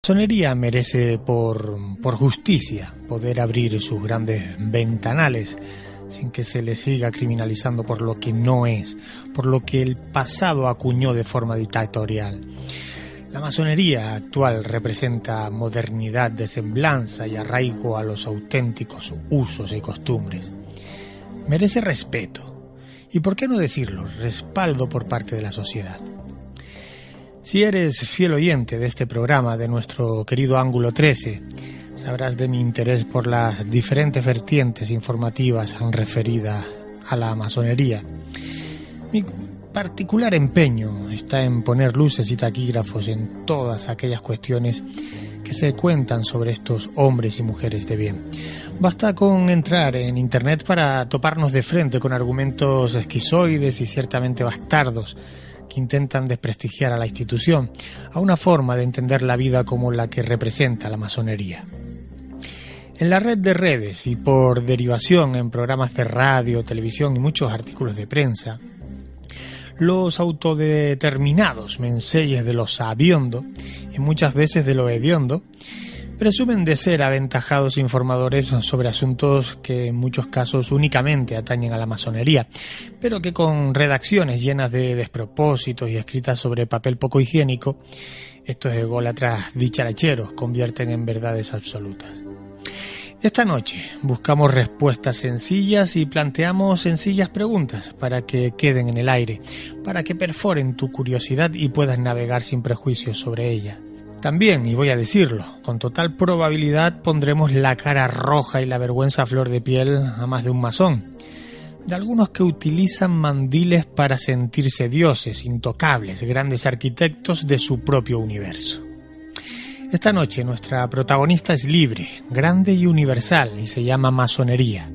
La masonería merece por justicia poder abrir sus grandes ventanales sin que se le siga criminalizando por lo que no es, por lo que el pasado acuñó de forma dictatorial. La masonería actual representa modernidad de semblanza y arraigo a los auténticos usos y costumbres. Merece respeto y, por qué no decirlo, respaldo por parte de la sociedad. Si eres fiel oyente de este programa, de nuestro querido Ángulo 13, sabrás de mi interés por las diferentes vertientes informativas referidas a la masonería. Mi particular empeño está en poner luces y taquígrafos en todas aquellas cuestiones que se cuentan sobre estos hombres y mujeres de bien. Basta con entrar en internet para toparnos de frente con argumentos esquizoides y ciertamente bastardos que intentan desprestigiar a la institución, a una forma de entender la vida como la que representa la masonería. En la red de redes y por derivación en programas de radio, televisión y muchos artículos de prensa, los autodeterminados menseyes de lo sabiondo y muchas veces de lo hediondo presumen de ser aventajados informadores sobre asuntos que en muchos casos únicamente atañen a la masonería, pero que con redacciones llenas de despropósitos y escritas sobre papel poco higiénico, estos ególatras dicharacheros convierten en verdades absolutas. Esta noche buscamos respuestas sencillas y planteamos sencillas preguntas para que queden en el aire, para que perforen tu curiosidad y puedas navegar sin prejuicios sobre ella. También, y voy a decirlo, con total probabilidad pondremos la cara roja y la vergüenza a flor de piel a más de un masón, de algunos que utilizan mandiles para sentirse dioses, intocables, grandes arquitectos de su propio universo. Esta noche nuestra protagonista es libre, grande y universal y se llama masonería.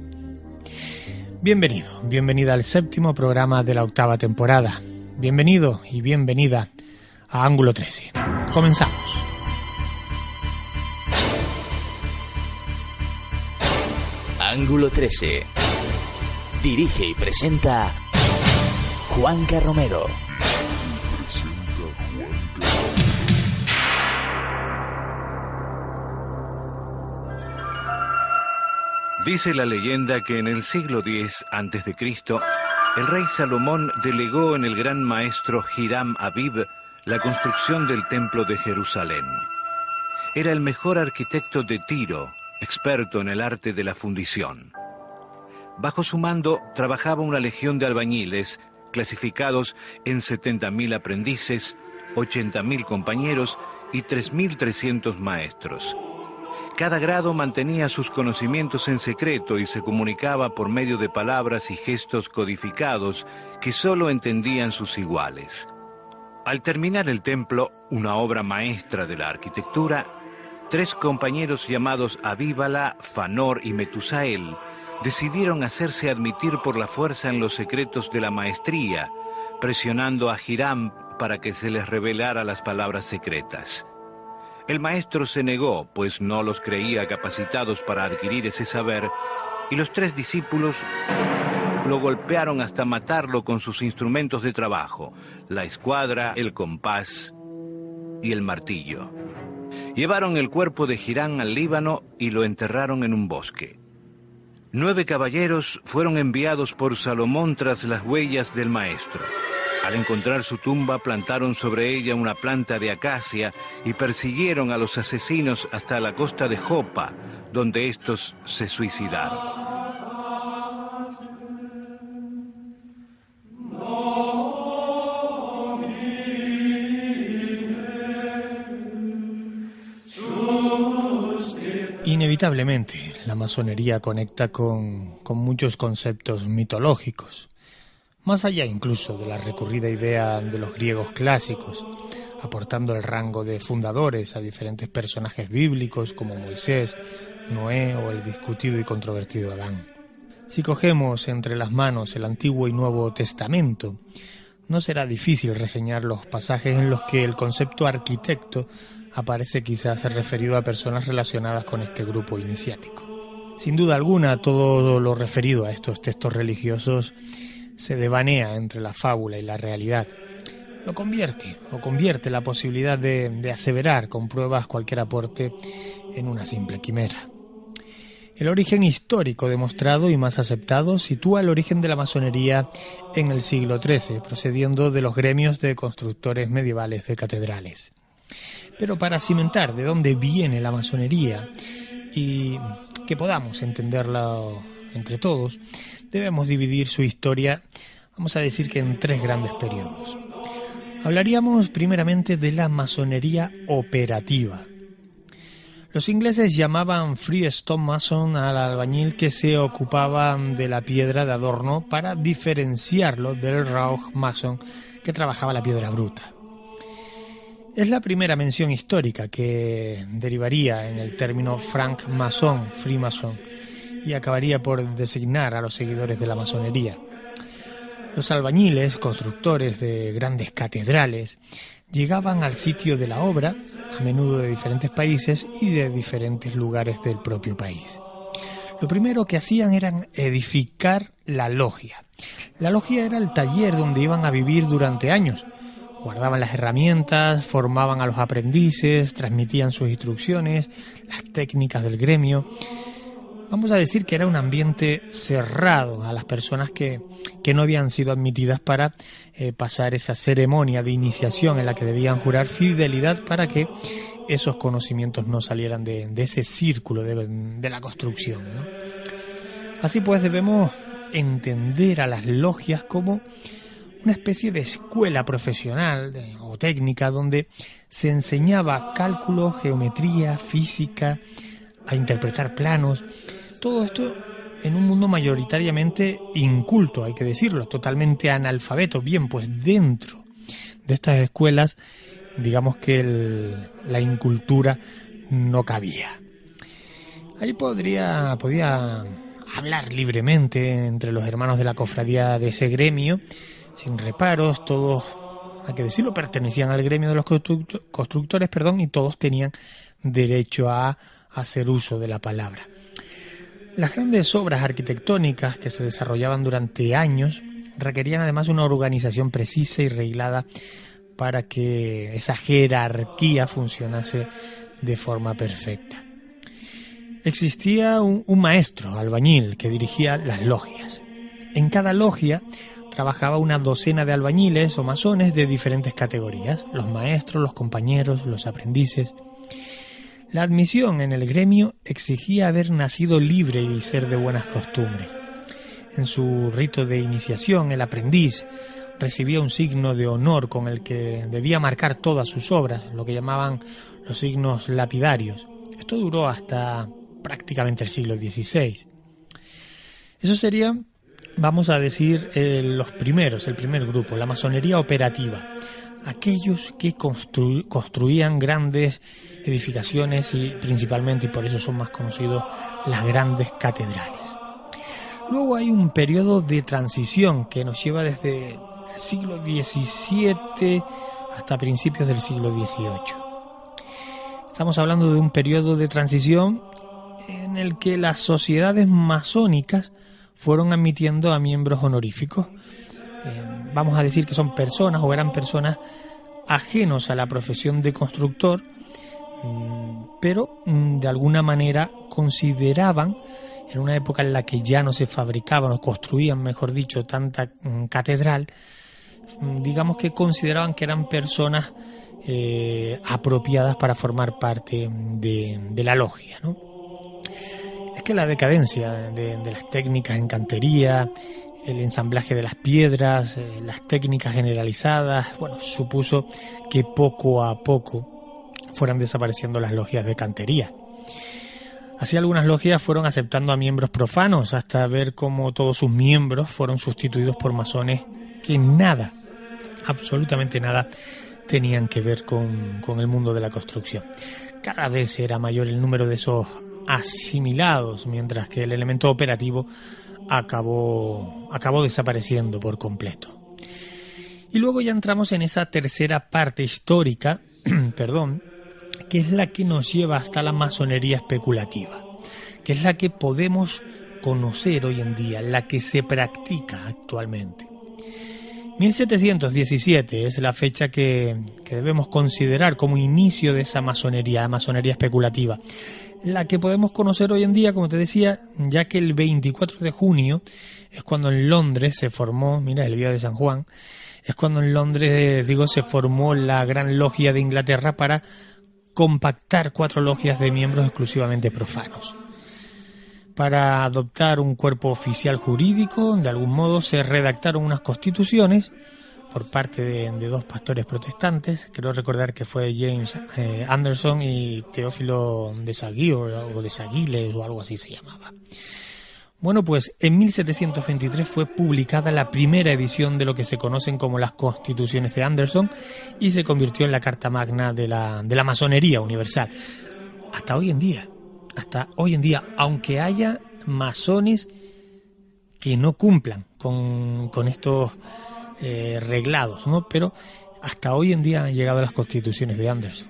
Bienvenida al 7º programa de la 8ª temporada. Bienvenido y bienvenida a Ángulo 13. Comenzamos. Ángulo 13. Dirige y presenta Juanca Romero. Dice la leyenda que en el siglo X a.C., el rey Salomón delegó en el gran maestro Hiram Abib la construcción del templo de Jerusalén. Era el mejor arquitecto de Tiro, experto en el arte de la fundición. Bajo su mando trabajaba una legión de albañiles, clasificados en 70.000 aprendices, 80.000 compañeros y 3.300 maestros. Cada grado mantenía sus conocimientos en secreto y se comunicaba por medio de palabras y gestos codificados que solo entendían sus iguales. Al terminar el templo, una obra maestra de la arquitectura, 3 compañeros llamados Abíbala, Fanor y Metusael decidieron hacerse admitir por la fuerza en los secretos de la maestría, presionando a Hiram para que se les revelara las palabras secretas. El maestro se negó, pues no los creía capacitados para adquirir ese saber, y los 3 discípulos lo golpearon hasta matarlo con sus instrumentos de trabajo, la escuadra, el compás y el martillo. Llevaron el cuerpo de Hiram al Líbano y lo enterraron en un bosque. 9 caballeros fueron enviados por Salomón tras las huellas del maestro. Al encontrar su tumba, plantaron sobre ella una planta de acacia y persiguieron a los asesinos hasta la costa de Jopa, donde estos se suicidaron. Inevitablemente, la masonería conecta con muchos conceptos mitológicos, más allá incluso de la recurrida idea de los griegos clásicos, aportando el rango de fundadores a diferentes personajes bíblicos como Moisés, Noé o el discutido y controvertido Adán. Si cogemos entre las manos el Antiguo y Nuevo Testamento, no será difícil reseñar los pasajes en los que el concepto arquitecto aparece quizás referido a personas relacionadas con este grupo iniciático. Sin duda alguna, todo lo referido a estos textos religiosos se devanea entre la fábula y la realidad, lo convierte la posibilidad de aseverar con pruebas cualquier aporte en una simple quimera. El origen histórico demostrado y más aceptado sitúa el origen de la masonería en el siglo XIII, procediendo de los gremios de constructores medievales de catedrales. Pero para cimentar de dónde viene la masonería y que podamos entenderla entre todos, debemos dividir su historia, vamos a decir que en 3 grandes periodos. Hablaríamos primeramente de la masonería operativa. Los ingleses llamaban freestone mason al albañil que se ocupaba de la piedra de adorno para diferenciarlo del raw mason que trabajaba la piedra bruta. Es la primera mención histórica que derivaría en el término francmason, freemason, y acabaría por designar a los seguidores de la masonería. Los albañiles, constructores de grandes catedrales, llegaban al sitio de la obra, a menudo de diferentes países y de diferentes lugares del propio país. Lo primero que hacían era edificar la logia. La logia era el taller donde iban a vivir durante años. Guardaban las herramientas, formaban a los aprendices, transmitían sus instrucciones, las técnicas del gremio. Vamos a decir que era un ambiente cerrado a las personas que no habían sido admitidas para pasar esa ceremonia de iniciación en la que debían jurar fidelidad para que esos conocimientos no salieran de ese círculo de la construcción, ¿no? Así pues debemos entender a las logias como una especie de escuela profesional o técnica donde se enseñaba cálculo, geometría, física, a interpretar planos. Todo esto en un mundo mayoritariamente inculto, hay que decirlo, totalmente analfabeto. Bien, pues dentro de estas escuelas, digamos que la incultura no cabía. Ahí podía hablar libremente entre los hermanos de la cofradía de ese gremio, sin reparos. Todos, hay que decirlo, pertenecían al gremio de los constructores, y todos tenían derecho a hacer uso de la palabra. Las grandes obras arquitectónicas que se desarrollaban durante años requerían además una organización precisa y reglada para que esa jerarquía funcionase de forma perfecta. Existía un maestro albañil que dirigía las logias. En cada logia trabajaba una docena de albañiles o masones de diferentes categorías: los maestros, los compañeros, los aprendices. La admisión en el gremio exigía haber nacido libre y ser de buenas costumbres. En su rito de iniciación, el aprendiz recibía un signo de honor con el que debía marcar todas sus obras, lo que llamaban los signos lapidarios. Esto duró hasta prácticamente el siglo XVI. Eso sería, vamos a decir, el primer grupo, la masonería operativa. Aquellos que construían grandes edificaciones y principalmente, y por eso son más conocidos, las grandes catedrales. Luego hay un periodo de transición que nos lleva desde el siglo XVII hasta principios del siglo XVIII. Estamos hablando de un periodo de transición en el que las sociedades masónicas fueron admitiendo a miembros honoríficos. Vamos a decir que son personas o eran personas ajenos a la profesión de constructor, pero de alguna manera consideraban, en una época en la que ya no se fabricaban o construían, mejor dicho, tanta catedral, digamos que consideraban que eran personas apropiadas para formar parte de la logia, ¿no? Es que la decadencia de las técnicas en cantería, el ensamblaje de las piedras, las técnicas generalizadas, supuso que poco a poco fueran desapareciendo las logias de cantería. Así algunas logias fueron aceptando a miembros profanos hasta ver cómo todos sus miembros fueron sustituidos por masones que nada, absolutamente nada, tenían que ver con el mundo de la construcción. Cada vez era mayor el número de esos asimilados, mientras que el elemento operativo acabó desapareciendo por completo. Y luego ya entramos en esa tercera parte histórica, que es la que nos lleva hasta la masonería especulativa, que es la que podemos conocer hoy en día, la que se practica actualmente. 1717 es la fecha que debemos considerar como inicio de esa masonería especulativa, la que podemos conocer hoy en día, como te decía, ya que el 24 de junio es cuando en Londres se formó, mira, el día de San Juan, es cuando en Londres, se formó la Gran Logia de Inglaterra para compactar 4 logias de miembros exclusivamente profanos. Para adoptar un cuerpo oficial jurídico, de algún modo se redactaron unas constituciones por parte de 2 pastores protestantes. Creo recordar que fue James Anderson y Teófilo de Saguier o de Saguiles o algo así se llamaba. Bueno, pues en 1723 fue publicada la primera edición de lo que se conocen como las Constituciones de Anderson y se convirtió en la Carta Magna de la masonería universal. Hasta hoy en día, aunque haya masones que no cumplan con estos reglados, ¿no? Pero hasta hoy en día han llegado las Constituciones de Anderson.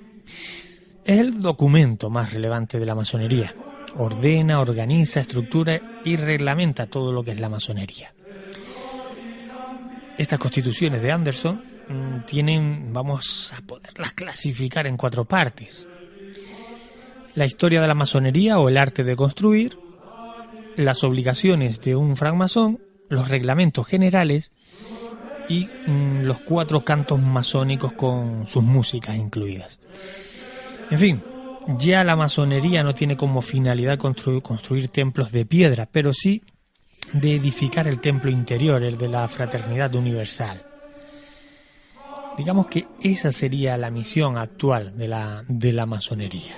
Es el documento más relevante de la masonería. Ordena, organiza, estructura y reglamenta todo lo que es la masonería. Estas Constituciones de Anderson vamos a poderlas clasificar en 4 partes. La historia de la masonería o el arte de construir, las obligaciones de un francmasón, los reglamentos generales y los 4 cantos masónicos con sus músicas incluidas. En fin, ya la masonería no tiene como finalidad construir templos de piedra, pero sí de edificar el templo interior, el de la fraternidad universal. Digamos que esa sería la misión actual de la masonería.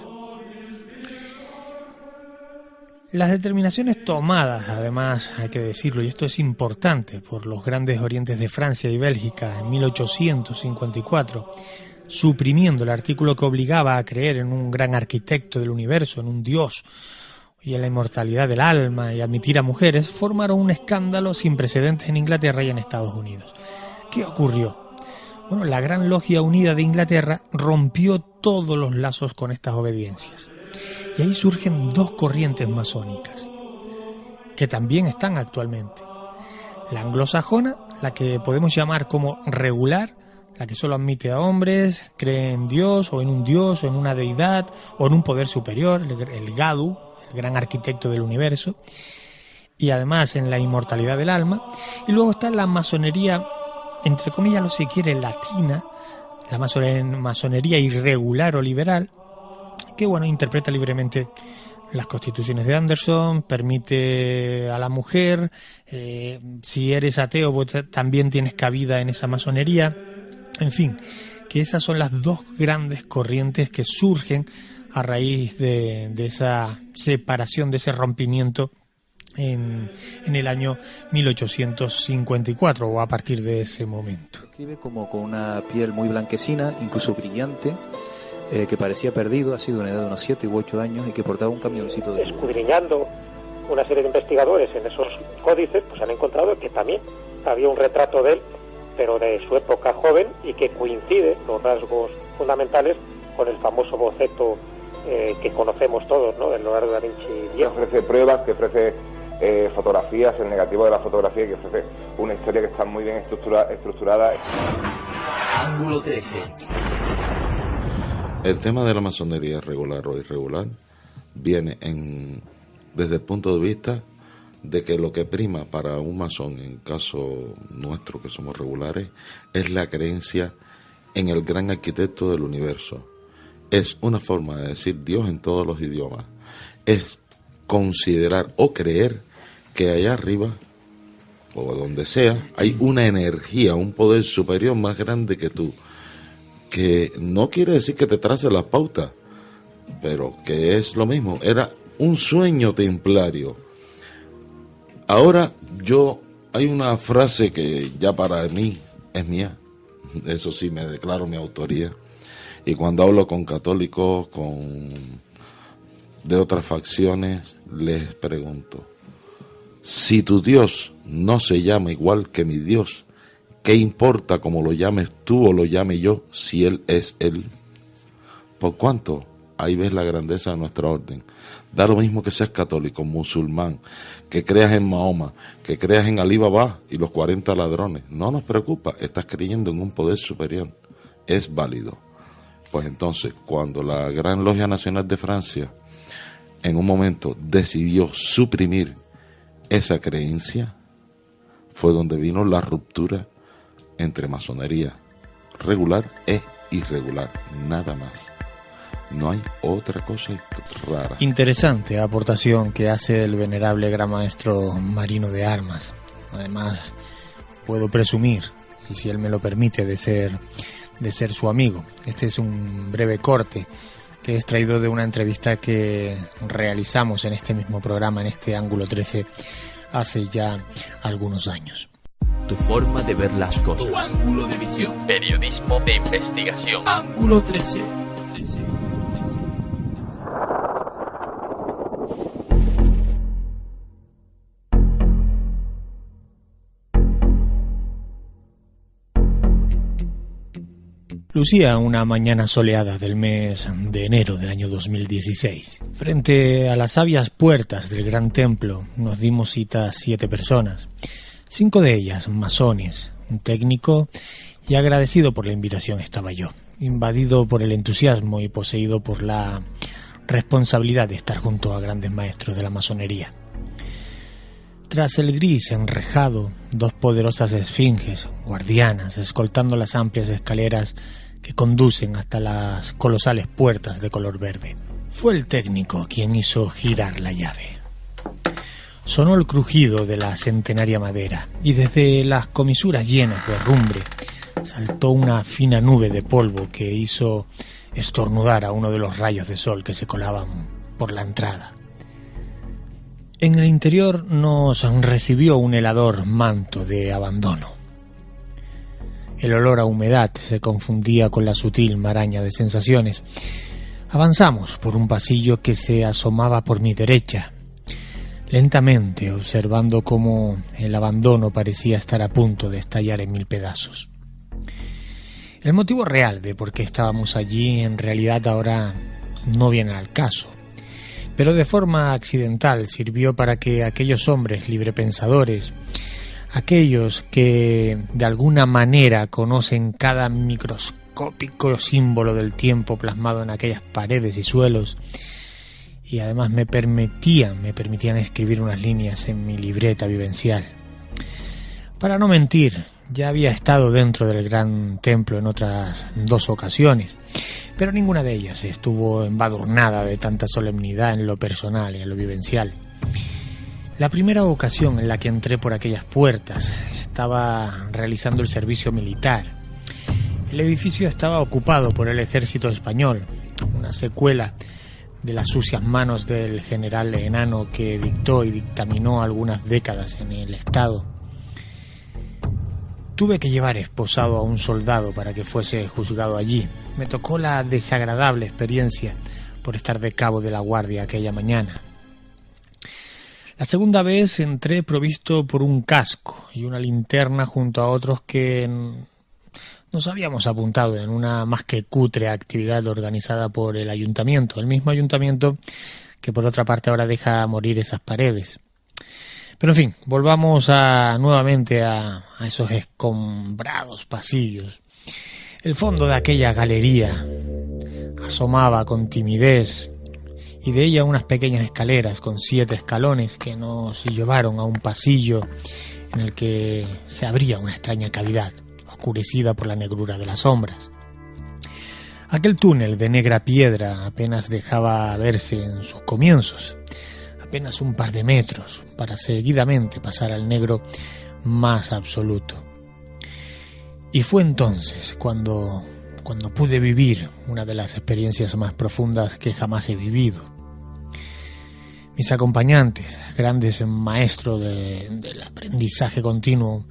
Las determinaciones tomadas, además, hay que decirlo, y esto es importante, por los grandes orientes de Francia y Bélgica en 1854, suprimiendo el artículo que obligaba a creer en un gran arquitecto del universo, en un dios y en la inmortalidad del alma y admitir a mujeres, formaron un escándalo sin precedentes en Inglaterra y en Estados Unidos. ¿Qué ocurrió? Bueno, la Gran Logia Unida de Inglaterra rompió todos los lazos con estas obediencias. Y ahí surgen 2 corrientes masónicas, que también están actualmente. La anglosajona, la que podemos llamar como regular, la que solo admite a hombres, cree en Dios o en una deidad o en un poder superior, el Gadu, el gran arquitecto del universo, y además en la inmortalidad del alma. Y luego está la masonería, entre comillas, lo si quiere, latina, la masonería irregular o liberal, que interpreta libremente las Constituciones de Anderson, permite a la mujer, si eres ateo pues también tienes cabida en esa masonería. En fin, que esas son las 2 grandes corrientes que surgen a raíz de esa separación, de ese rompimiento en el año 1854 o a partir de ese momento. Escribe como con una piel muy blanquecina, incluso brillante, que parecía perdido, ha sido una edad de unos 7 u 8 años y que portaba un camioncito de... Escudriñando una serie de investigadores en esos códices, pues han encontrado que también había un retrato de él, pero de su época joven, y que coincide los rasgos fundamentales con el famoso boceto que conocemos todos, ¿no?, del Leonardo da Vinci viejo. Que ofrece pruebas, que ofrece fotografías, el negativo de la fotografía, que ofrece una historia que está muy bien estructurada. Ángulo 13. El tema de la masonería regular o irregular viene desde el punto de vista de que lo que prima para un masón, en caso nuestro que somos regulares, es la creencia en el gran arquitecto del universo. Es una forma de decir Dios en todos los idiomas. Es considerar o creer que allá arriba, o donde sea, hay una energía, un poder superior más grande que tú, que no quiere decir que te trace las pautas, pero que es lo mismo, era un sueño templario. Ahora hay una frase que ya para mí es mía, eso sí me declaro mi autoría, y cuando hablo con católicos, de otras facciones, les pregunto, si tu Dios no se llama igual que mi Dios, ¿qué importa cómo lo llames tú o lo llame yo si Él es Él? Por cuanto ahí ves la grandeza de nuestra orden. Da lo mismo que seas católico, musulmán, que creas en Mahoma, que creas en Alí Baba y los 40 ladrones. No nos preocupa, estás creyendo en un poder superior. Es válido. Pues entonces, cuando la Gran Logia Nacional de Francia en un momento decidió suprimir esa creencia, fue donde vino la ruptura entre masonería regular e irregular, nada más. No hay otra cosa rara. Interesante aportación que hace el venerable gran maestro Marino de Armas. Además, puedo presumir, y si él me lo permite, de ser su amigo. Este es un breve corte que he extraído de una entrevista que realizamos en este mismo programa, en este Ángulo 13, hace ya algunos años. Tu forma de ver las cosas. Tu ángulo de visión. Periodismo de investigación. Ángulo 13. Lucía una mañana soleada del mes de enero del año 2016. Frente a las sabias puertas del gran templo nos dimos cita 7 personas. 5 de ellas masones, un técnico, y agradecido por la invitación estaba yo, invadido por el entusiasmo y poseído por la responsabilidad de estar junto a grandes maestros de la masonería. Tras el gris enrejado, 2 poderosas esfinges, guardianas, escoltando las amplias escaleras que conducen hasta las colosales puertas de color verde. Fue el técnico quien hizo girar la llave. Sonó el crujido de la centenaria madera y desde las comisuras llenas de herrumbre saltó una fina nube de polvo que hizo estornudar a uno de los rayos de sol que se colaban por la entrada. En el interior nos recibió un helador manto de abandono. El olor a humedad se confundía con la sutil maraña de sensaciones. Avanzamos por un pasillo que se asomaba por mi derecha, lentamente observando cómo el abandono parecía estar a punto de estallar en 1000 pedazos. El motivo real de por qué estábamos allí en realidad ahora no viene al caso, pero de forma accidental sirvió para que aquellos hombres librepensadores, aquellos que de alguna manera conocen cada microscópico símbolo del tiempo plasmado en aquellas paredes y suelos, y además me permitían escribir unas líneas en mi libreta vivencial. Para no mentir, ya había estado dentro del gran templo en otras 2 ocasiones, pero ninguna de ellas estuvo embadurnada de tanta solemnidad en lo personal y en lo vivencial. La primera ocasión en la que entré por aquellas puertas estaba realizando el servicio militar. El edificio estaba ocupado por el ejército español, una secuela de las sucias manos del general enano que dictó y dictaminó algunas décadas en el Estado. Tuve que llevar esposado a un soldado para que fuese juzgado allí. Me tocó la desagradable experiencia por estar de cabo de la guardia aquella mañana. La segunda vez entré provisto por un casco y una linterna junto a otros que nos habíamos apuntado en una más que cutre actividad organizada por el ayuntamiento, el mismo ayuntamiento que por otra parte ahora deja morir esas paredes. Pero en fin, volvamos nuevamente a esos escombrados pasillos. El fondo de aquella galería asomaba con timidez y de ella unas pequeñas escaleras con 7 escalones que nos llevaron a un pasillo en el que se abría una extraña cavidad, oscurecida por la negrura de las sombras. Aquel túnel de negra piedra apenas dejaba verse en sus comienzos, apenas un par de metros, para seguidamente pasar al negro más absoluto. Y fue entonces cuando pude vivir una de las experiencias más profundas que jamás he vivido. Mis acompañantes, grandes maestros del aprendizaje continuo,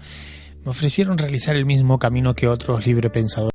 me ofrecieron realizar el mismo camino que otros librepensadores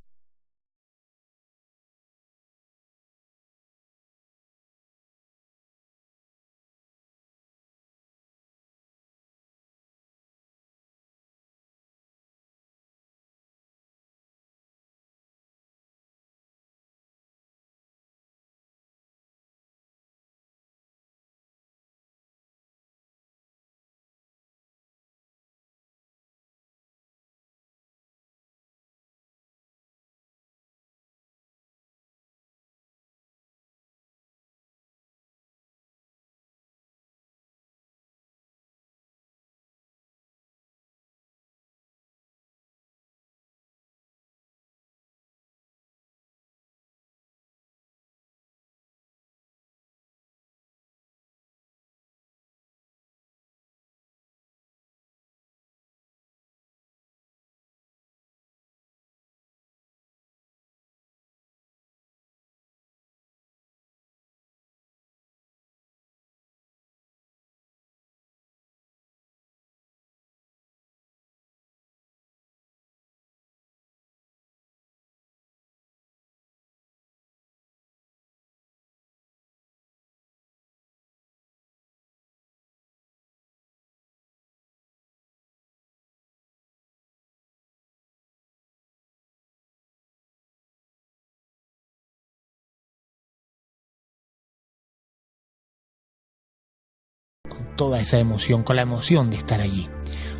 toda esa emoción, con la emoción de estar allí,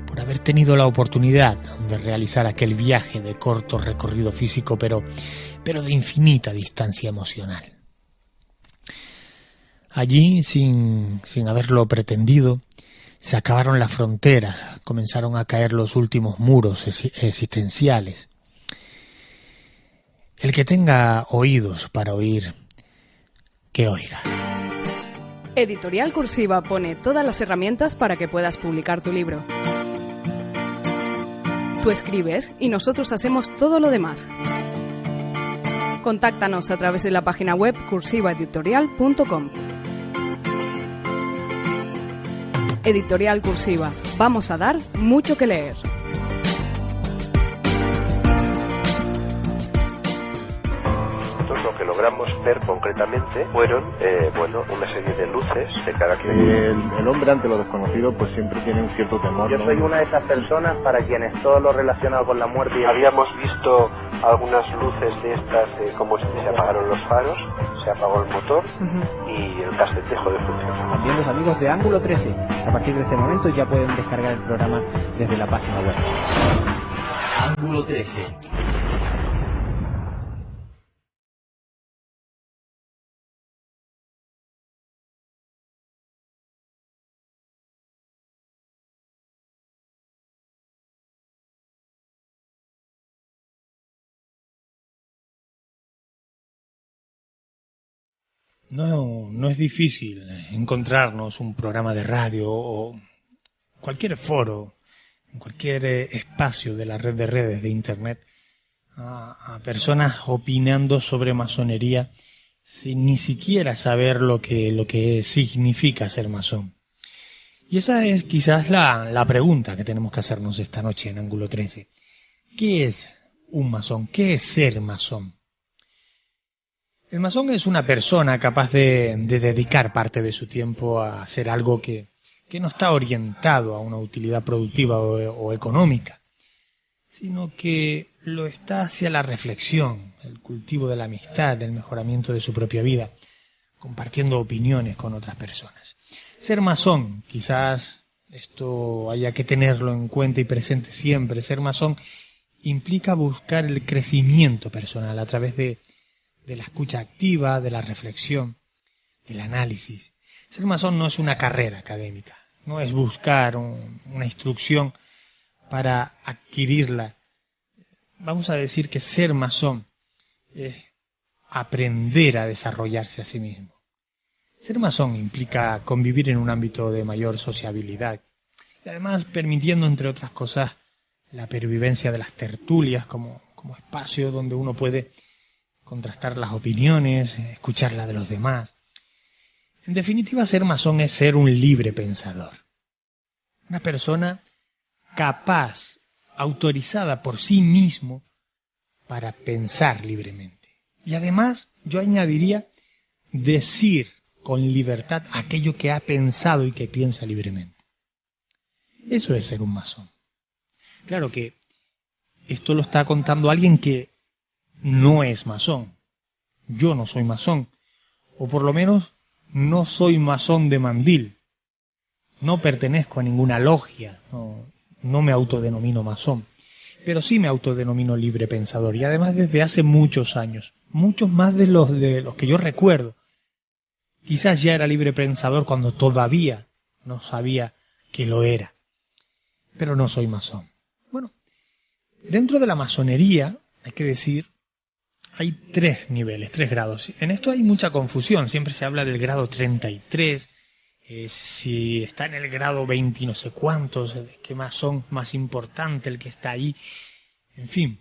por haber tenido la oportunidad de realizar aquel viaje de corto recorrido físico, pero de infinita distancia emocional. Allí, sin haberlo pretendido, se acabaron las fronteras, comenzaron a caer los últimos muros existenciales. El que tenga oídos para oír, que oiga. Editorial Cursiva pone todas las herramientas para que puedas publicar tu libro. Tú escribes y nosotros hacemos todo lo demás. Contáctanos a través de la página web cursivaeditorial.com. Editorial Cursiva. Vamos a dar mucho que leer. Lo que logramos ver concretamente fueron una serie de luces de carácter. El hombre ante lo desconocido pues siempre tiene un cierto temor. Yo soy una de esas personas para quienes todo lo relacionado con la muerte. Habíamos visto algunas luces de estas, como si se apagaron los faros, se apagó el motor y el casete dejó de funcionar. También los amigos de Ángulo 13, a partir de este momento ya pueden descargar el programa desde la página web. Ángulo 13. No es difícil encontrarnos un programa de radio o cualquier foro, en cualquier espacio de la red de redes de Internet, a personas opinando sobre masonería sin ni siquiera saber lo que significa ser masón. Y esa es quizás la pregunta que tenemos que hacernos esta noche en Ángulo 13. ¿Qué es un masón? ¿Qué es ser masón? El masón es una persona capaz de dedicar parte de su tiempo a hacer algo que no está orientado a una utilidad productiva o económica, sino que lo está hacia la reflexión, el cultivo de la amistad, el mejoramiento de su propia vida, compartiendo opiniones con otras personas. Ser masón, quizás esto haya que tenerlo en cuenta y presente siempre, ser masón implica buscar el crecimiento personal a través de la escucha activa, de la reflexión, del análisis. Ser masón no es una carrera académica, no es buscar una instrucción para adquirirla. Vamos a decir que ser masón es aprender a desarrollarse a sí mismo. Ser masón implica convivir en un ámbito de mayor sociabilidad y además permitiendo, entre otras cosas, la pervivencia de las tertulias como espacio donde uno puede contrastar las opiniones, escuchar la de los demás. En definitiva, ser masón es ser un libre pensador. Una persona capaz, autorizada por sí mismo para pensar libremente. Y además, yo añadiría, decir con libertad aquello que ha pensado y que piensa libremente. Eso es ser un masón. Claro que esto lo está contando alguien que no es masón. Yo no soy masón, o por lo menos no soy masón de mandil. No pertenezco a ninguna logia, no me autodenomino masón, pero sí me autodenomino libre pensador, y además desde hace muchos años, muchos más de los que yo recuerdo. Quizás ya era libre pensador cuando todavía no sabía que lo era, pero no soy masón. Bueno, dentro de la masonería, hay que decir, hay 3 niveles, 3 grados. En esto hay mucha confusión. Siempre se habla del grado 33, si está en el grado 20 y no sé cuántos, qué masón más importante el que está ahí. En fin,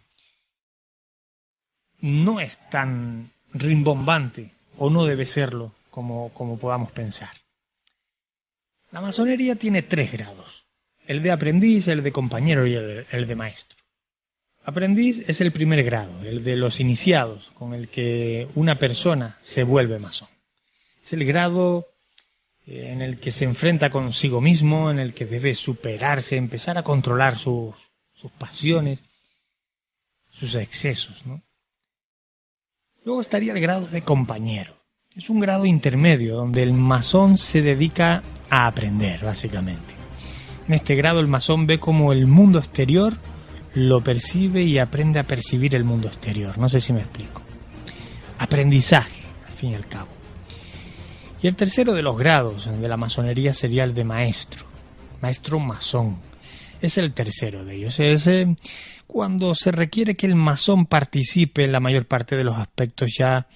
no es tan rimbombante, o no debe serlo, como podamos pensar. La masonería tiene 3 grados. El de aprendiz, el de compañero y el de maestro. Aprendiz es el primer grado, el de los iniciados, con el que una persona se vuelve masón. Es el grado en el que se enfrenta consigo mismo, en el que debe superarse, empezar a controlar sus pasiones, sus excesos, ¿no? Luego estaría el grado de compañero. Es un grado intermedio donde el masón se dedica a aprender, básicamente. En este grado el masón ve cómo el mundo exterior lo percibe y aprende a percibir el mundo exterior. No sé si me explico. Aprendizaje, al fin y al cabo. Y el tercero de los grados de la masonería sería el de maestro. Maestro masón. Es el tercero de ellos. Es cuando se requiere que el masón participe en la mayor parte de los aspectos ya,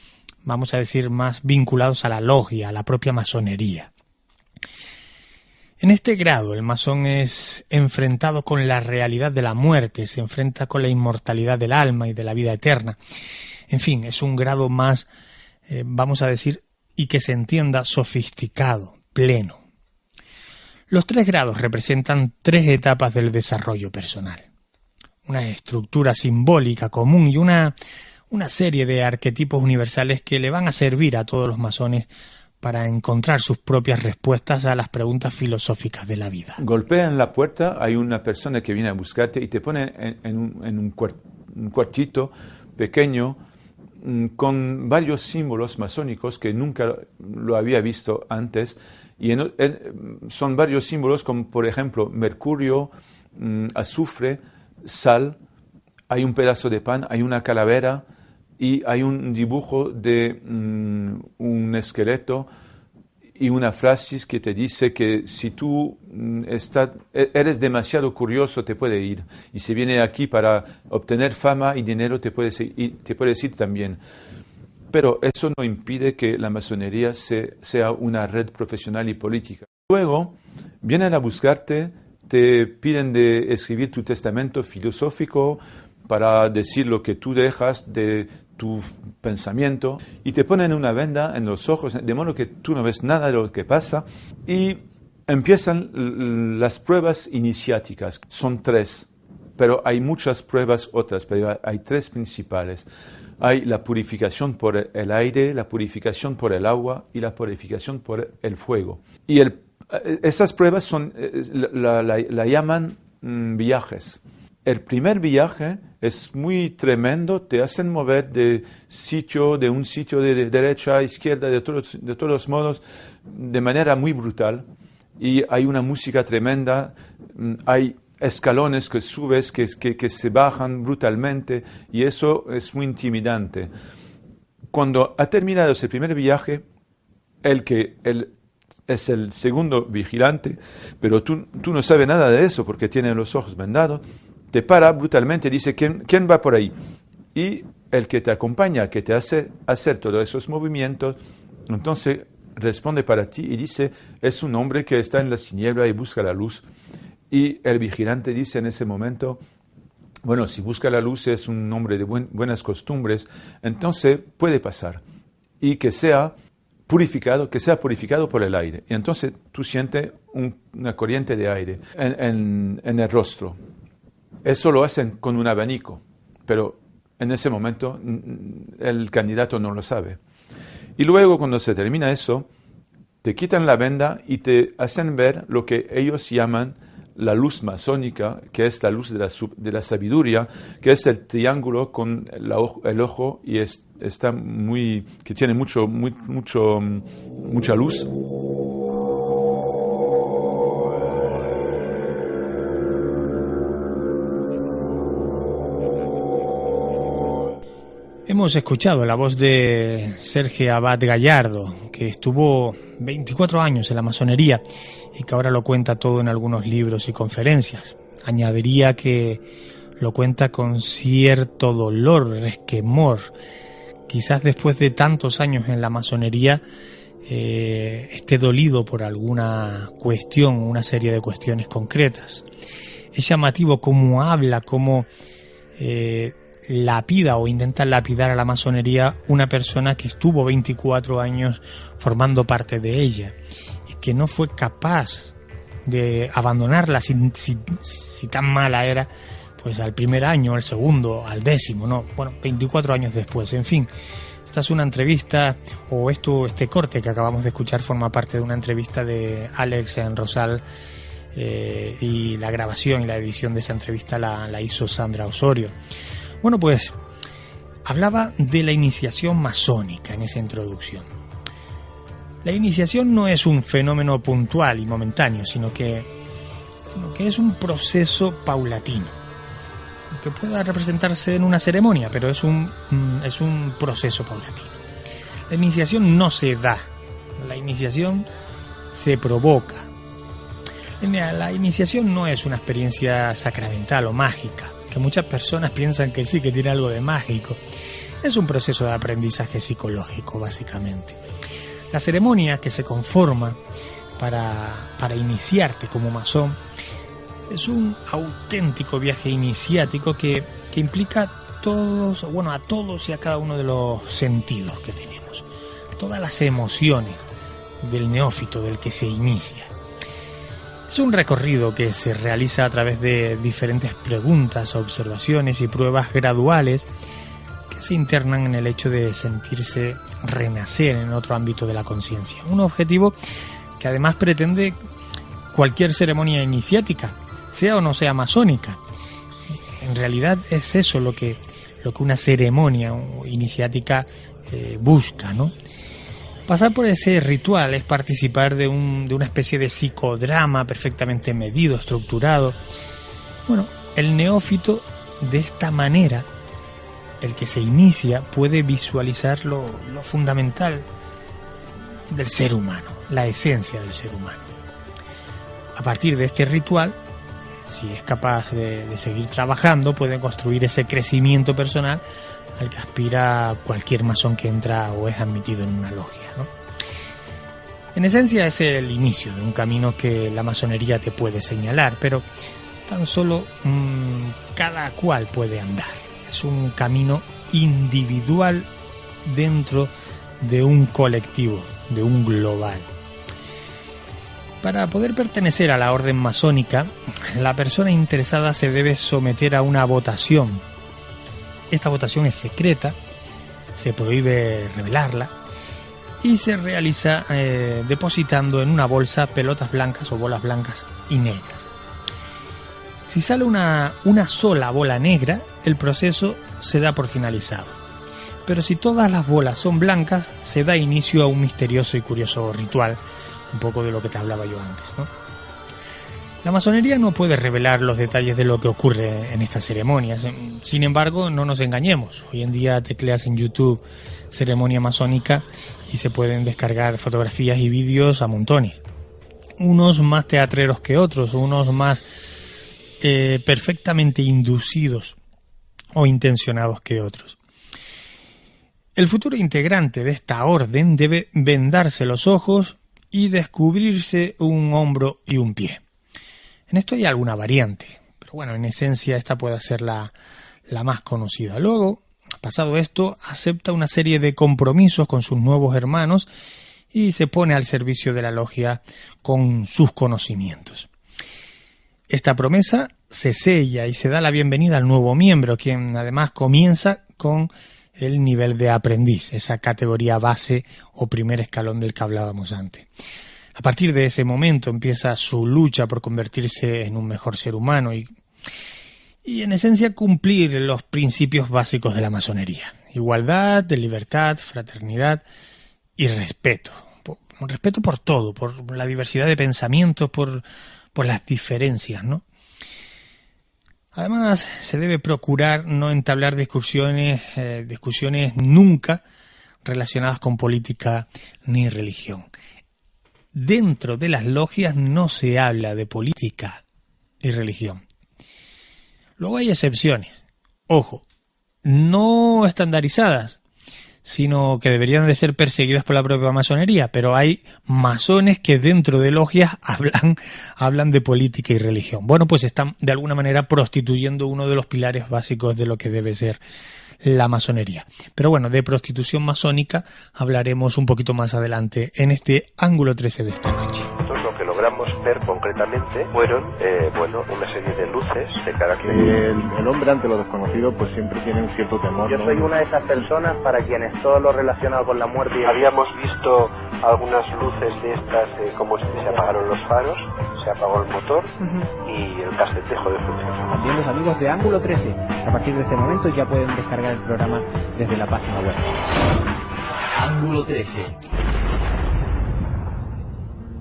vamos a decir, más vinculados a la logia, a la propia masonería. En este grado el masón es enfrentado con la realidad de la muerte, se enfrenta con la inmortalidad del alma y de la vida eterna. En fin, es un grado más, vamos a decir, y que se entienda, sofisticado, pleno. Los 3 grados representan 3 etapas del desarrollo personal. Una estructura simbólica común y una serie de arquetipos universales que le van a servir a todos los masones para encontrar sus propias respuestas a las preguntas filosóficas de la vida. Golpea en la puerta, hay una persona que viene a buscarte y te pone en un cuartito pequeño con varios símbolos masónicos que nunca lo había visto antes. Y son varios símbolos como, por ejemplo, mercurio, azufre, sal, hay un pedazo de pan, hay una calavera, y hay un dibujo de un esqueleto y una frase que te dice que si tú eres demasiado curioso te puede ir, y si viene aquí para obtener fama y dinero te puedes ir también. Pero eso no impide que la masonería sea una red profesional y política. Luego vienen a buscarte, te piden de escribir tu testamento filosófico para decir lo que tú dejas de tu pensamiento, y te ponen una venda en los ojos, de modo que tú no ves nada de lo que pasa, y empiezan las pruebas iniciáticas. Son 3, pero hay muchas pruebas otras, pero hay 3 principales. Hay la purificación por el aire, la purificación por el agua y la purificación por el fuego. Y esas pruebas son, la llaman viajes. El primer viaje es muy tremendo, te hacen mover de un sitio de derecha a izquierda, de todos modos, de manera muy brutal. Y hay una música tremenda, hay escalones que subes, que se bajan brutalmente, y eso es muy intimidante. Cuando ha terminado ese primer viaje, es el segundo vigilante, pero tú no sabes nada de eso porque tiene los ojos vendados, te para brutalmente y dice, ¿quién va por ahí? Y el que te acompaña, que te hace hacer todos esos movimientos, entonces responde para ti y dice, es un hombre que está en la tiniebla y busca la luz. Y el vigilante dice en ese momento, bueno, si busca la luz es un hombre de buenas costumbres, entonces puede pasar. Y que sea purificado por el aire. Y entonces tú sientes una corriente de aire en el rostro. Eso lo hacen con un abanico, pero en ese momento el candidato no lo sabe. Y luego cuando se termina eso, te quitan la venda y te hacen ver lo que ellos llaman la luz masónica, que es la luz de la sabiduría, que es el triángulo con el ojo y que tiene mucha luz. Hemos escuchado la voz de Sergio Abad Gallardo, que estuvo 24 años en la masonería y que ahora lo cuenta todo en algunos libros y conferencias. Añadiría que lo cuenta con cierto dolor, resquemor. Quizás después de tantos años en la masonería esté dolido por alguna cuestión, una serie de cuestiones concretas. Es llamativo cómo habla, cómo lapida o intenta lapidar a la masonería una persona que estuvo 24 años formando parte de ella y que no fue capaz de abandonarla si tan mala era, pues al primer año, al segundo, al 10º, no, bueno, 24 años después. En fin, esta es una entrevista, o este corte que acabamos de escuchar forma parte de una entrevista de Alex en Rosal, y la grabación y la edición de esa entrevista la hizo Sandra Osorio. Bueno, pues hablaba de la iniciación masónica en esa introducción. La iniciación no es un fenómeno puntual y momentáneo, sino que es un proceso paulatino, que pueda representarse en una ceremonia, pero es un proceso paulatino. La iniciación no se da, la iniciación se provoca. La iniciación no es una experiencia sacramental o mágica, que muchas personas piensan que sí, que tiene algo de mágico. Es un proceso de aprendizaje psicológico, básicamente. La ceremonia que se conforma para iniciarte como masón es un auténtico viaje iniciático que implica a todos y a cada uno de los sentidos que tenemos, todas las emociones del neófito, del que se inicia. Es un recorrido que se realiza a través de diferentes preguntas, observaciones y pruebas graduales que se internan en el hecho de sentirse renacer en otro ámbito de la conciencia. Un objetivo que además pretende cualquier ceremonia iniciática, sea o no sea masónica. En realidad es eso lo que una ceremonia iniciática busca, ¿no? Pasar por ese ritual es participar de una especie de psicodrama perfectamente medido, estructurado. Bueno, el neófito, de esta manera, el que se inicia, puede visualizar lo fundamental del ser humano, la esencia del ser humano. A partir de este ritual, si es capaz de seguir trabajando, puede construir ese crecimiento personal al que aspira cualquier masón que entra o es admitido en una logia, ¿no? En esencia es el inicio de un camino que la masonería te puede señalar, pero tan solo cada cual puede andar. Es un camino individual dentro de un colectivo, de un global. Para poder pertenecer a la orden masónica, la persona interesada se debe someter a una votación. Esta votación es secreta, se prohíbe revelarla y se realiza depositando en una bolsa pelotas blancas o bolas blancas y negras. Si sale una sola bola negra, el proceso se da por finalizado. Pero si todas las bolas son blancas, se da inicio a un misterioso y curioso ritual, un poco de lo que te hablaba yo antes, ¿no? La masonería no puede revelar los detalles de lo que ocurre en estas ceremonias. Sin embargo, no nos engañemos. Hoy en día tecleas en YouTube ceremonia masónica y se pueden descargar fotografías y vídeos a montones. Unos más teatreros que otros, unos más perfectamente inducidos o intencionados que otros. El futuro integrante de esta orden debe vendarse los ojos y descubrirse un hombro y un pie. En esto hay alguna variante, pero bueno, en esencia esta puede ser la más conocida. Luego, pasado esto, acepta una serie de compromisos con sus nuevos hermanos y se pone al servicio de la logia con sus conocimientos. Esta promesa se sella y se da la bienvenida al nuevo miembro, quien además comienza con el nivel de aprendiz, esa categoría base o primer escalón del que hablábamos antes. A partir de ese momento empieza su lucha por convertirse en un mejor ser humano y en esencia cumplir los principios básicos de la masonería: igualdad, libertad, fraternidad y respeto. Respeto por todo, por la diversidad de pensamientos, por las diferencias, ¿no? Además, se debe procurar no entablar discusiones nunca relacionadas con política ni religión. Dentro de las logias no se habla de política y religión. Luego hay excepciones, ojo, no estandarizadas, sino que deberían de ser perseguidas por la propia masonería, pero hay masones que dentro de logias hablan de política y religión. Bueno, pues están de alguna manera prostituyendo uno de los pilares básicos de lo que debe ser la masonería. Pero bueno, de prostitución masónica hablaremos un poquito más adelante en este ángulo 13 de esta noche. Lo que logramos ver concretamente fueron una serie de luces de carácter. El hombre ante lo desconocido pues siempre tiene un cierto temor. Yo soy una de esas personas para quienes todo lo relacionado con la muerte. Habíamos visto algunas luces de estas, como se apagaron los faros, se apagó el motor y el casete dejó de funcionar. También los amigos de Ángulo 13, a partir de este momento ya pueden descargar el programa desde la página web. Ángulo 13.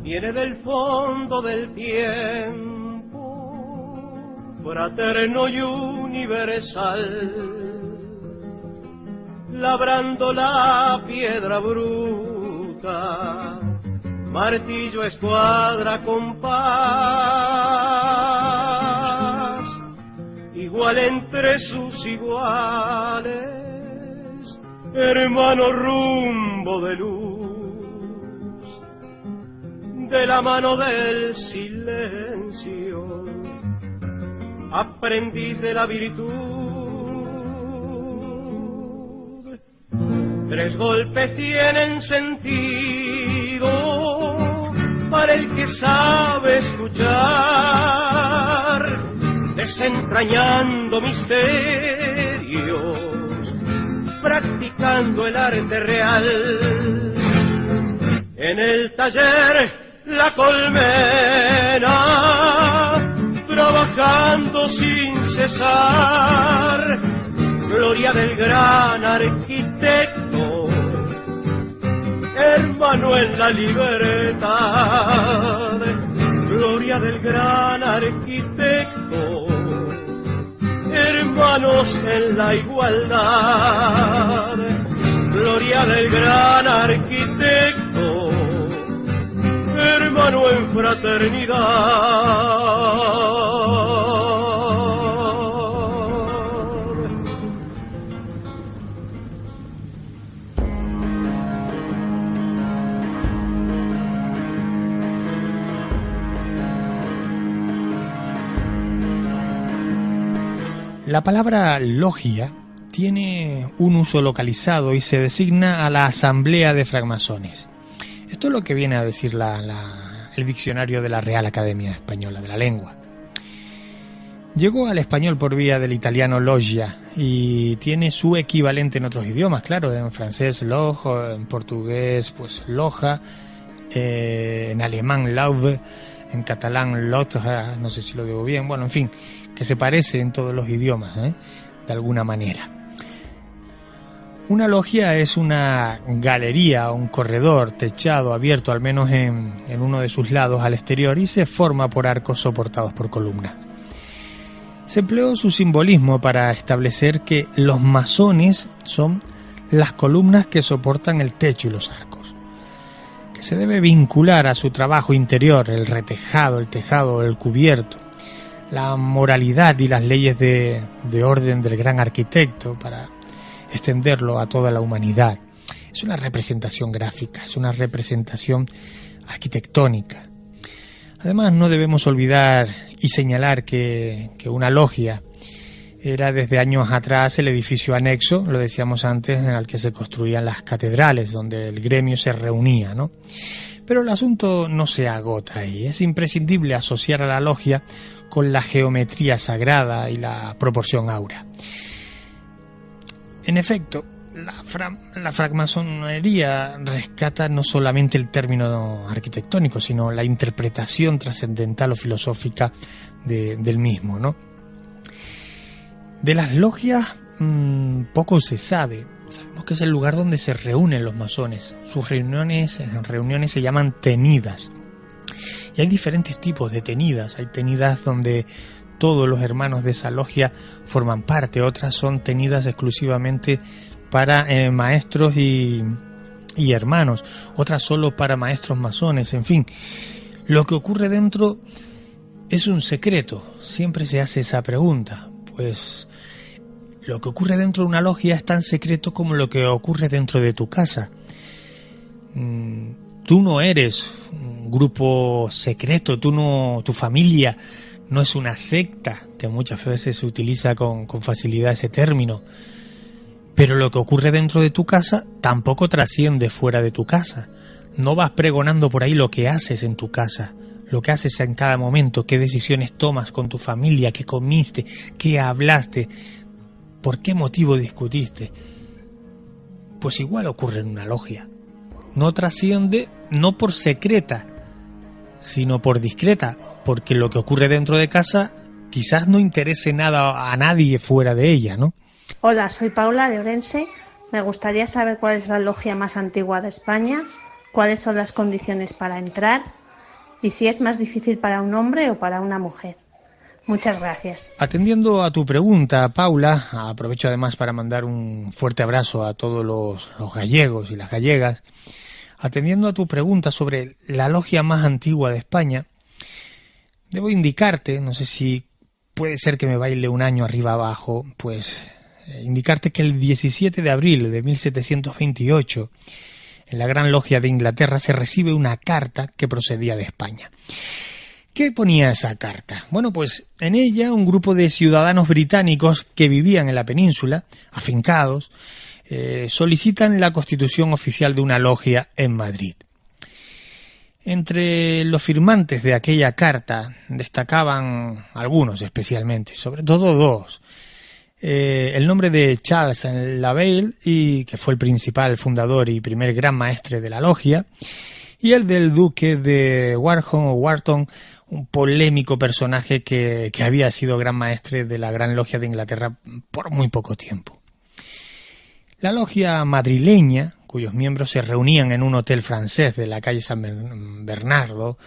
viene del fondo del tiempo, fraterno y universal, labrando la piedra bruta, martillo, escuadra, compás, igual entre sus iguales, hermano rumbo de luz, de la mano del silencio, aprendiz de la virtud. Tres golpes tienen sentido para el que sabe escuchar, desentrañando misterios, practicando el arte real. En el taller La Colmena, trabajando sin cesar, gloria del gran arquitecto, hermano en la libertad, gloria del gran arquitecto, hermanos en la igualdad, gloria del gran arquitecto, hermano en fraternidad. La palabra logia tiene un uso localizado y se designa a la asamblea de francmasones. Esto es lo que viene a decir el diccionario de la Real Academia Española de la Lengua. Llegó al español por vía del italiano loggia y tiene su equivalente en otros idiomas, claro, en francés loge, en portugués pues loja, en alemán Laube, en catalán Lotre, no sé si lo digo bien, bueno, en fin, que se parece en todos los idiomas, de alguna manera. Una logia es una galería o un corredor techado abierto al menos en uno de sus lados al exterior y se forma por arcos soportados por columnas. Se empleó su simbolismo para establecer que los masones son las columnas que soportan el techo y los arcos, que se debe vincular a su trabajo interior, el retejado, el tejado, el cubierto, la moralidad y las leyes de orden del gran arquitecto para extenderlo a toda la humanidad. Es una representación gráfica, es una representación arquitectónica. Además, no debemos olvidar y señalar que una logia era desde años atrás el edificio anexo, lo decíamos antes, en el que se construían las catedrales, donde el gremio se reunía, ¿no? Pero el asunto no se agota ahí. Es imprescindible asociar a la logia con la geometría sagrada y la proporción áurea. En efecto, la francmasonería rescata no solamente el término arquitectónico, sino la interpretación trascendental o filosófica del mismo, ¿no? De las logias poco se sabe. Sabemos que es el lugar donde se reúnen los masones. Sus reuniones se llaman tenidas. Y hay diferentes tipos de tenidas. Hay tenidas donde todos los hermanos de esa logia forman parte. Otras son tenidas exclusivamente para maestros y hermanos. Otras solo para maestros masones. En fin, lo que ocurre dentro es un secreto. Siempre se hace esa pregunta. Pues lo que ocurre dentro de una logia es tan secreto como lo que ocurre dentro de tu casa. Tú no eres un grupo secreto, tu familia no es una secta, que muchas veces se utiliza con facilidad ese término. Pero lo que ocurre dentro de tu casa tampoco trasciende fuera de tu casa. No vas pregonando por ahí lo que haces en tu casa, lo que haces en cada momento, qué decisiones tomas con tu familia, qué comiste, qué hablaste, por qué motivo discutiste. Pues igual ocurre en una logia. No trasciende, no por secreta, sino por discreta, porque lo que ocurre dentro de casa quizás no interese nada a nadie fuera de ella, ¿no? Hola, soy Paula de Orense. Me gustaría saber cuál es la logia más antigua de España, cuáles son las condiciones para entrar y si es más difícil para un hombre o para una mujer. Muchas gracias. Atendiendo a tu pregunta, Paula, aprovecho además para mandar un fuerte abrazo a todos los gallegos y las gallegas. Atendiendo a tu pregunta sobre la logia más antigua de España, debo indicarte, no sé si puede ser que me baile un año arriba abajo, pues indicarte que el 17 de abril de 1728, en la Gran Logia de Inglaterra, se recibe una carta que procedía de España. ¿Qué ponía esa carta? Bueno, pues en ella un grupo de ciudadanos británicos que vivían en la península, afincados, solicitan la constitución oficial de una logia en Madrid. Entre los firmantes de aquella carta destacaban algunos especialmente, sobre todo dos. El nombre de Charles Lavelle, que fue el principal fundador y primer gran maestre de la logia, y el del duque de Wharton, un polémico personaje que había sido gran maestre de la Gran Logia de Inglaterra por muy poco tiempo. La logia madrileña, cuyos miembros se reunían en un hotel francés de la calle San Bernardo,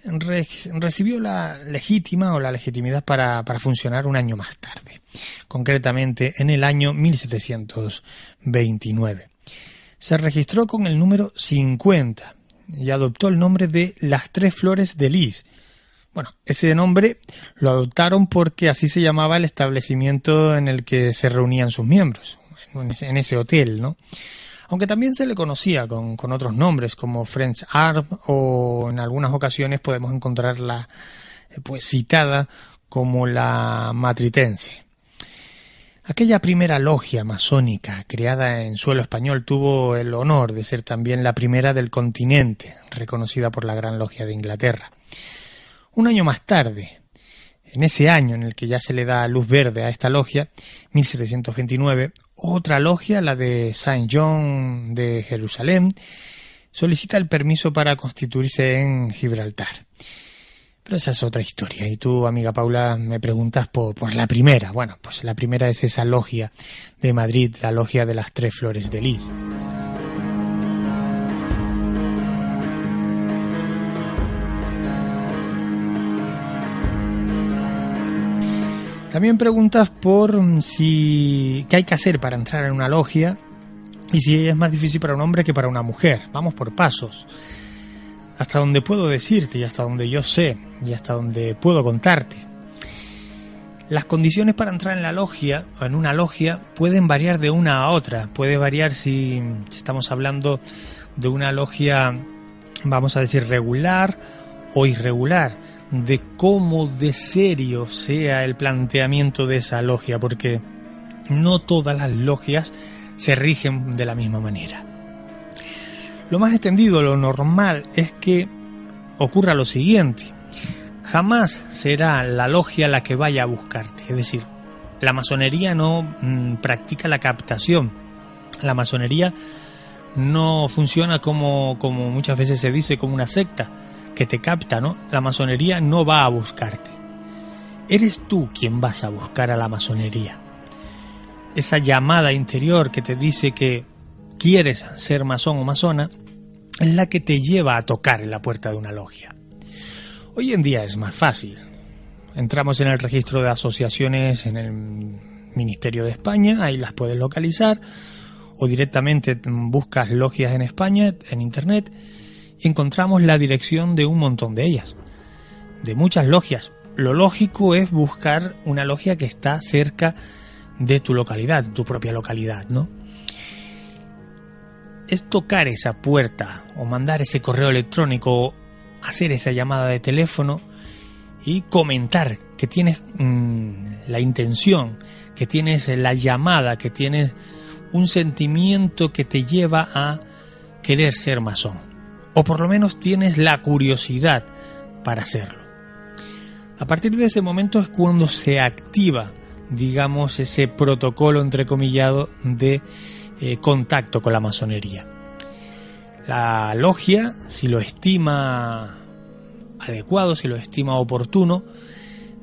recibió la legitimidad para funcionar un año más tarde, concretamente en el año 1729. Se registró con el número 50 y adoptó el nombre de Las Tres Flores de Lis. Bueno, ese nombre lo adoptaron porque así se llamaba el establecimiento en el que se reunían sus miembros, en ese hotel, ¿no? Aunque también se le conocía con otros nombres como French Arm, o en algunas ocasiones podemos encontrarla pues citada como la Matritense. Aquella primera logia masónica creada en suelo español tuvo el honor de ser también la primera del continente, reconocida por la Gran Logia de Inglaterra. Un año más tarde, en ese año en el que ya se le da luz verde a esta logia, 1729, otra logia, la de Saint John de Jerusalén, solicita el permiso para constituirse en Gibraltar. Pero esa es otra historia. Y tú, amiga Paula, me preguntas por la primera. Bueno, pues la primera es esa logia de Madrid, la logia de las Tres Flores de Lis. También preguntas por qué hay que hacer para entrar en una logia y si es más difícil para un hombre que para una mujer. Vamos por pasos. Hasta donde puedo decirte y hasta donde yo sé y hasta donde puedo contarte. Las condiciones para entrar en la logia o en una logia pueden variar de una a otra. Puede variar si estamos hablando de una logia, vamos a decir, regular o irregular, de cómo de serio sea el planteamiento de esa logia, porque no todas las logias se rigen de la misma manera. Lo más extendido, lo normal, es que ocurra lo siguiente: jamás será la logia la que vaya a buscarte. Es decir, la masonería no practica la captación. La masonería no funciona como muchas veces se dice, como una secta que te capta, ¿no? La masonería no va a buscarte. Eres tú quien vas a buscar a la masonería. Esa llamada interior que te dice que quieres ser masón o masona es la que te lleva a tocar en la puerta de una logia. Hoy en día es más fácil. Entramos en el registro de asociaciones en el Ministerio de España, ahí las puedes localizar, o directamente buscas logias en España, en internet, y encontramos la dirección de un montón de ellas, de muchas logias. Lo lógico es buscar una logia que está cerca de tu localidad, tu propia localidad, ¿no? Es tocar esa puerta o mandar ese correo electrónico o hacer esa llamada de teléfono y comentar que tienes la intención, que tienes la llamada, que tienes un sentimiento que te lleva a querer ser masón, o por lo menos tienes la curiosidad para hacerlo. A partir de ese momento es cuando se activa, digamos, ese protocolo entrecomillado de contacto con la masonería. La logia, si lo estima adecuado, si lo estima oportuno,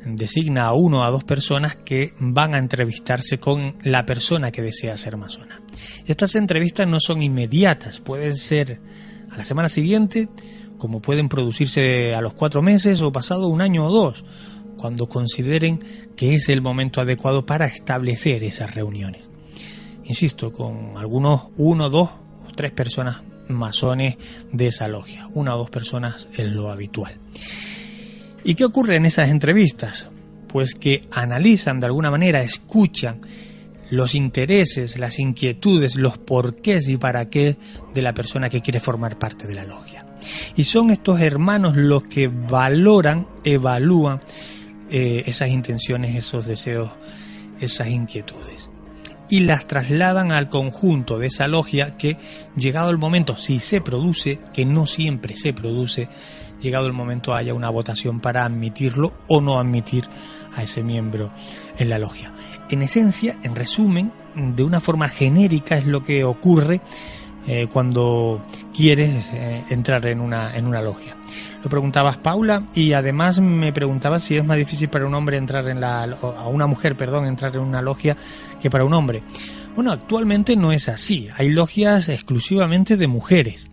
designa a 1 o a 2 personas que van a entrevistarse con la persona que desea ser masona. Y estas entrevistas no son inmediatas, pueden ser a la semana siguiente, como pueden producirse a los 4 meses o pasado 1 año o 2, cuando consideren que es el momento adecuado para establecer esas reuniones. Insisto, con algunos 1, 2 o 3 personas masones de esa logia. 1 o 2 personas es lo habitual. ¿Y qué ocurre en esas entrevistas? Pues que analizan de alguna manera, escuchan los intereses, las inquietudes, los porqués y para qué de la persona que quiere formar parte de la logia. Y son estos hermanos los que valoran, evalúan esas intenciones, esos deseos, esas inquietudes. Y las trasladan al conjunto de esa logia que, llegado el momento, si se produce, que no siempre se produce, llegado el momento haya una votación para admitirlo o no admitir a ese miembro en la logia. En esencia, en resumen, de una forma genérica es lo que ocurre cuando quieres entrar en una logia. Lo preguntabas, Paula, y además me preguntabas si es más difícil para un hombre entrar a una mujer, entrar en una logia que para un hombre. Bueno, actualmente no es así. Hay logias exclusivamente de mujeres.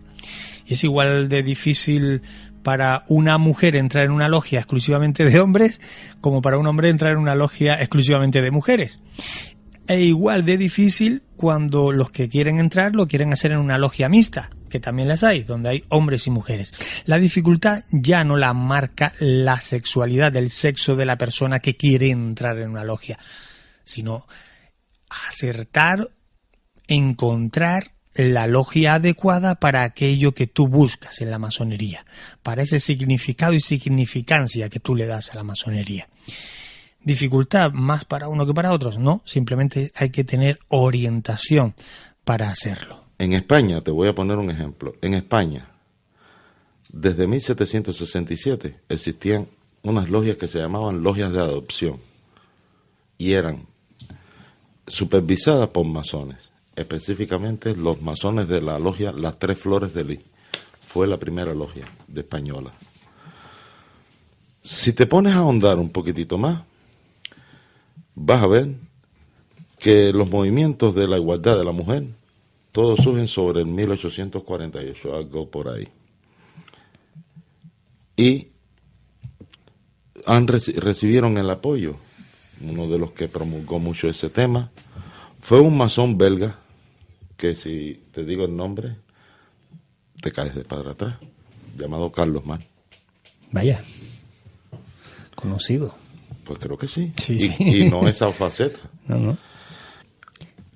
Y es igual de difícil para una mujer entrar en una logia exclusivamente de hombres como para un hombre entrar en una logia exclusivamente de mujeres. E igual de difícil cuando los que quieren entrar lo quieren hacer en una logia mixta, que también las hay, donde hay hombres y mujeres. La dificultad ya no la marca la sexualidad, el sexo de la persona que quiere entrar en una logia, sino acertar, encontrar la logia adecuada para aquello que tú buscas en la masonería, para ese significado y significancia que tú le das a la masonería. ¿Dificultad más para uno que para otros? No, simplemente hay que tener orientación para hacerlo. En España, te voy a poner un ejemplo. En España, desde 1767 existían unas logias que se llamaban logias de adopción y eran supervisadas por masones, específicamente los masones de la logia Las Tres Flores de Lis. Fue la primera logia de española. Si te pones a ahondar un poquitito más, vas a ver que los movimientos de la igualdad de la mujer, todos surgen sobre el 1848, algo por ahí. Y recibieron el apoyo. Uno de los que promulgó mucho ese tema fue un masón belga, que si te digo el nombre, te caes de para atrás, llamado Carlos Marx. Vaya, conocido. Pues creo que sí. Sí. Y no esa faceta. No.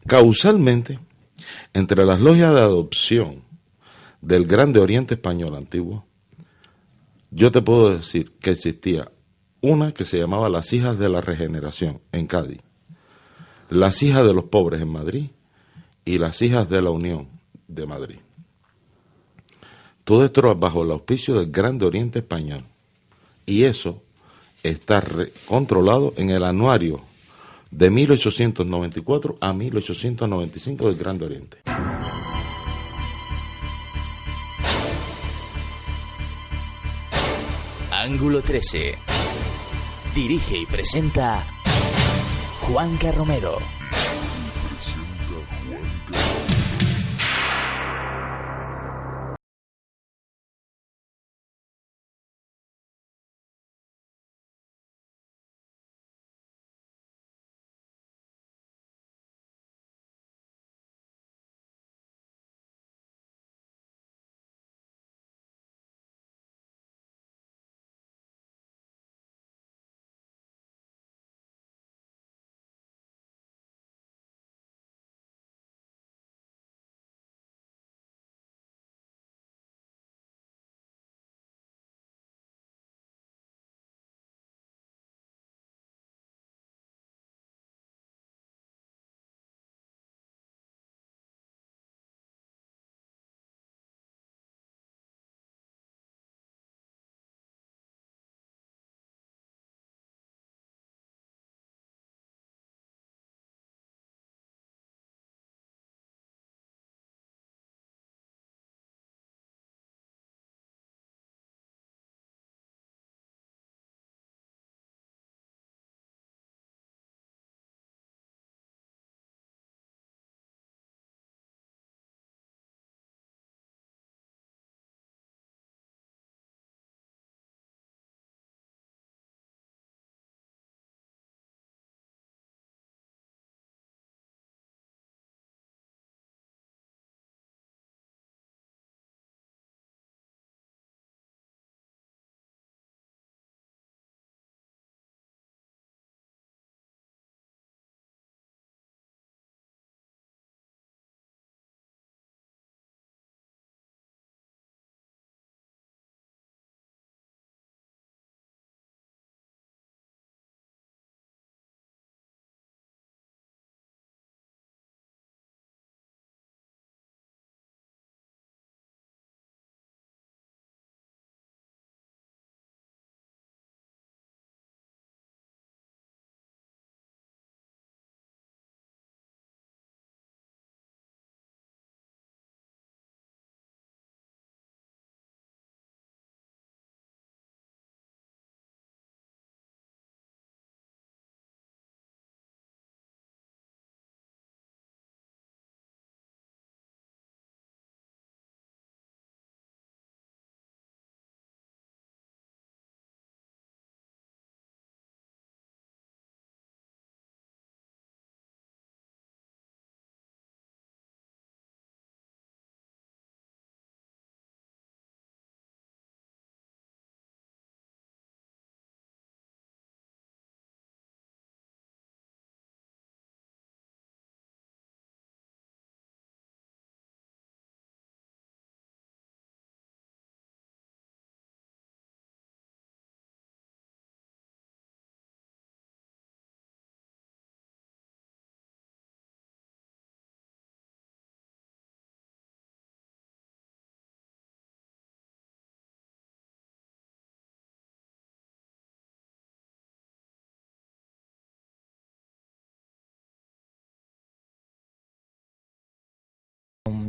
Causalmente, entre las logias de adopción del Grande Oriente Español antiguo, yo te puedo decir que existía una que se llamaba Las Hijas de la Regeneración en Cádiz, Las Hijas de los Pobres en Madrid y Las Hijas de la Unión de Madrid. Todo esto era bajo el auspicio del Grande Oriente Español. Y eso está controlado en el anuario de 1894 a 1895 del Grande Oriente. Ángulo 13. Dirige y presenta Juanca Romero.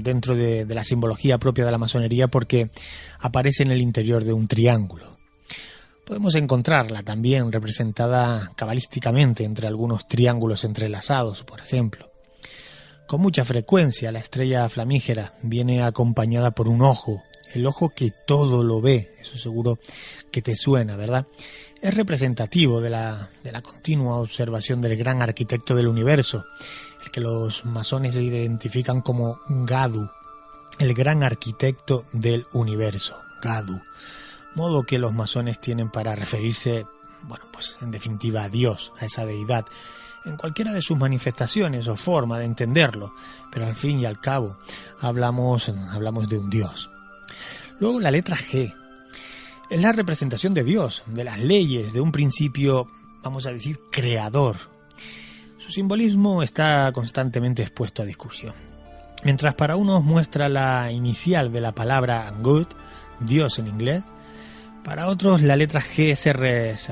dentro de la simbología propia de la masonería porque aparece en el interior de un triángulo. Podemos encontrarla también representada cabalísticamente entre algunos triángulos entrelazados, por ejemplo. Con mucha frecuencia la estrella flamígera viene acompañada por un ojo, el ojo que todo lo ve, eso seguro que te suena, ¿verdad? Es representativo de la continua observación del gran arquitecto del universo, el que los masones identifican como Gadu, el gran arquitecto del universo, Gadu. Modo que los masones tienen para referirse, bueno, pues en definitiva a Dios, a esa deidad, en cualquiera de sus manifestaciones o forma de entenderlo, pero al fin y al cabo hablamos de un Dios. Luego la letra G es la representación de Dios, de las leyes, de un principio, vamos a decir, creador. Su simbolismo está constantemente expuesto a discusión. Mientras para unos muestra la inicial de la palabra God, Dios en inglés, para otros la letra G se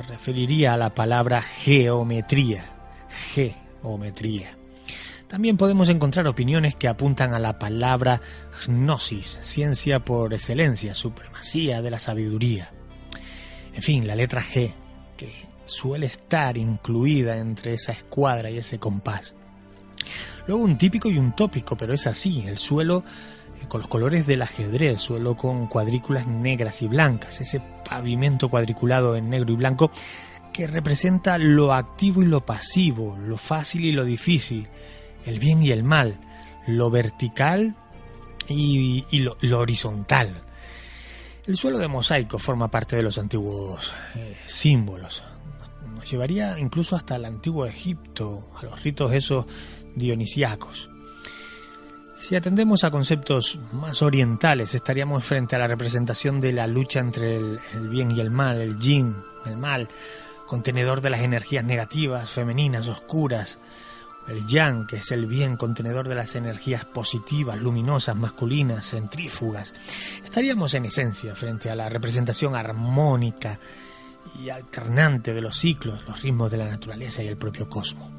referiría a la palabra geometría. Geometría. También podemos encontrar opiniones que apuntan a la palabra gnosis, ciencia por excelencia, supremacía de la sabiduría. En fin, la letra G, que suele estar incluida entre esa escuadra y ese compás. Luego un típico y un tópico, pero es así, el suelo con los colores del ajedrez, suelo con cuadrículas negras y blancas, ese pavimento cuadriculado en negro y blanco que representa lo activo y lo pasivo, lo fácil y lo difícil, el bien y el mal, lo vertical y lo horizontal. El suelo de mosaico forma parte de los antiguos símbolos. Nos llevaría incluso hasta el antiguo Egipto, a los ritos esos dionisíacos. Si atendemos a conceptos más orientales, estaríamos frente a la representación de la lucha entre el bien y el mal, el yin, el mal, contenedor de las energías negativas, femeninas, oscuras, el yang, que es el bien, contenedor de las energías positivas, luminosas, masculinas, centrífugas. Estaríamos en esencia frente a la representación armónica y alternante de los ciclos, los ritmos de la naturaleza y el propio cosmos.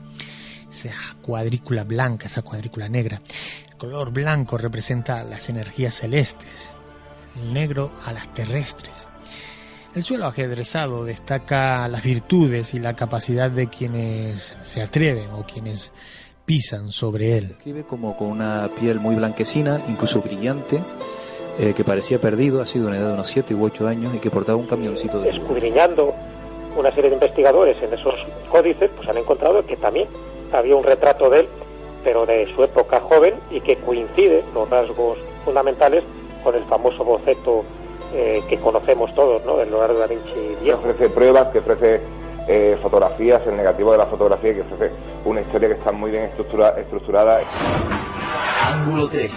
Esa cuadrícula blanca, esa cuadrícula negra. El color blanco representa las energías celestes, el negro a las terrestres. El suelo ajedrezado destaca las virtudes y la capacidad de quienes se atreven o quienes pisan sobre él. Escribe como con una piel muy blanquecina, incluso brillante, que parecía perdido, ha sido una edad de unos 7 u 8 años y que portaba un camioncito de... Escudriñando una serie de investigadores en esos códices, pues han encontrado que también había un retrato de él, pero de su época joven, y que coincide los rasgos fundamentales con el famoso boceto que conocemos todos, ¿no?, del Leonardo da Vinci viejo. Que ofrece pruebas, que ofrece fotografías, el negativo de la fotografía, que ofrece una historia que está muy bien estructurada. Ángulo 13.